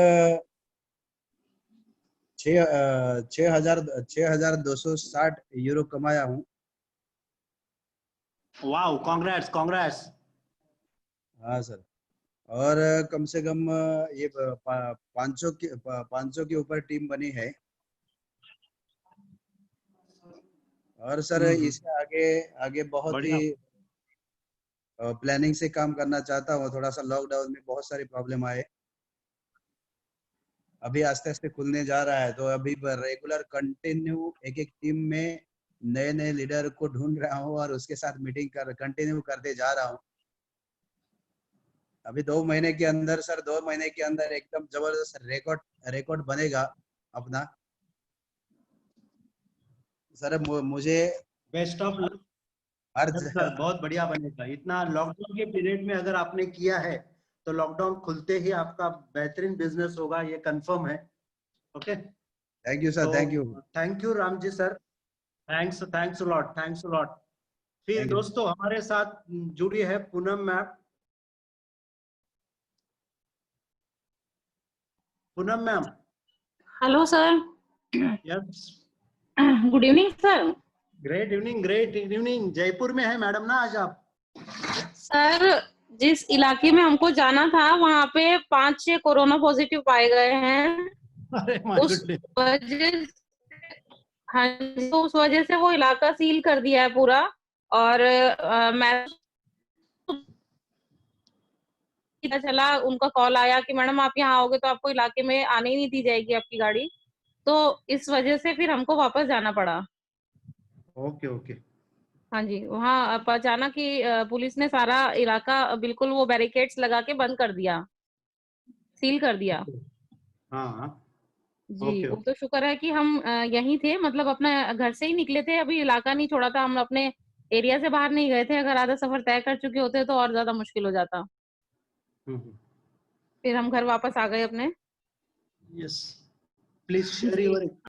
6,260 यूरो कमाया हूँ। Wow, congrats congrats. हाँ सर, और कम से कम ये 500 के ऊपर टीम बनी है। और सर इसके आगे आगे बहुत बढ़िया। ही प्लानिंग से काम करना चाहता हूँ। थोड़ा सा लॉकडाउन में बहुत सारी प्रॉब्लम आए, अभी आस्ते आस्ते खुलने जा रहा है। तो अभी रेगुलर कंटिन्यू एक एक टीम में नए नए लीडर को ढूंढ रहा हूँ और उसके साथ मीटिंग कंटिन्यू करते जा रहा हूँ। अभी 2 महीने के अंदर सर, 2 महीने के अंदर एकदम जबरदस्त रिकॉर्ड बनेगा अपना। सर मुझे best of luck her sir, बहुत बढ़िया बनेगा। इतना लॉकडाउन के पीरियड में अगर आपने किया है तो लॉकडाउन खुलते ही आपका बेहतरीन बिजनेस होगा, ये कंफर्म है। Okay, thank you sir, thank you. Thank you Ramji sir, thanks thanks lot, thanks lot. फिर Thank you. दोस्तों हमारे साथ जुड़ी है Poonam ma'am. Poonam ma'am, hello sir. Yes, good evening sir. Great evening, great evening. Jaipur में है मैडम ना आज आप? सर, जिस इलाके में हमको जाना था वहाँ पे 5-6 कोरोना पॉजिटिव पाए गए हैं। अरे माय उस गुडनेस। वजह हाँ जी, तो उस वजह से वो इलाका सील कर दिया है पूरा। और मैं पता चला, उनका कॉल आया कि मैडम आप यहाँ आओगे तो आपको इलाके में आने ही नहीं दी जाएगी आपकी गाड़ी। तो इस वजह से फिर हमको वापस जाना पड़ा। Okay okay. हाँ जी, वहाँ अचानक ही पुलिस ने सारा इलाका बिल्कुल वो बैरिकेड्स लगा के बंद कर दिया, सील कर दिया। हाँ हाँ, जी, ओके वो ओके। तो शुक्र है कि हम यहीं थे, मतलब अपने घर से ही निकले थे, अभी इलाका नहीं छोड़ा था, हम अपने एरिया से बाहर नहीं गए थे। अगर आधा सफर तय कर चुके होते तो और ज्यादा मुश्किल हो जाता। फिर हम घर वापस आ गए अपने। Yes, please share your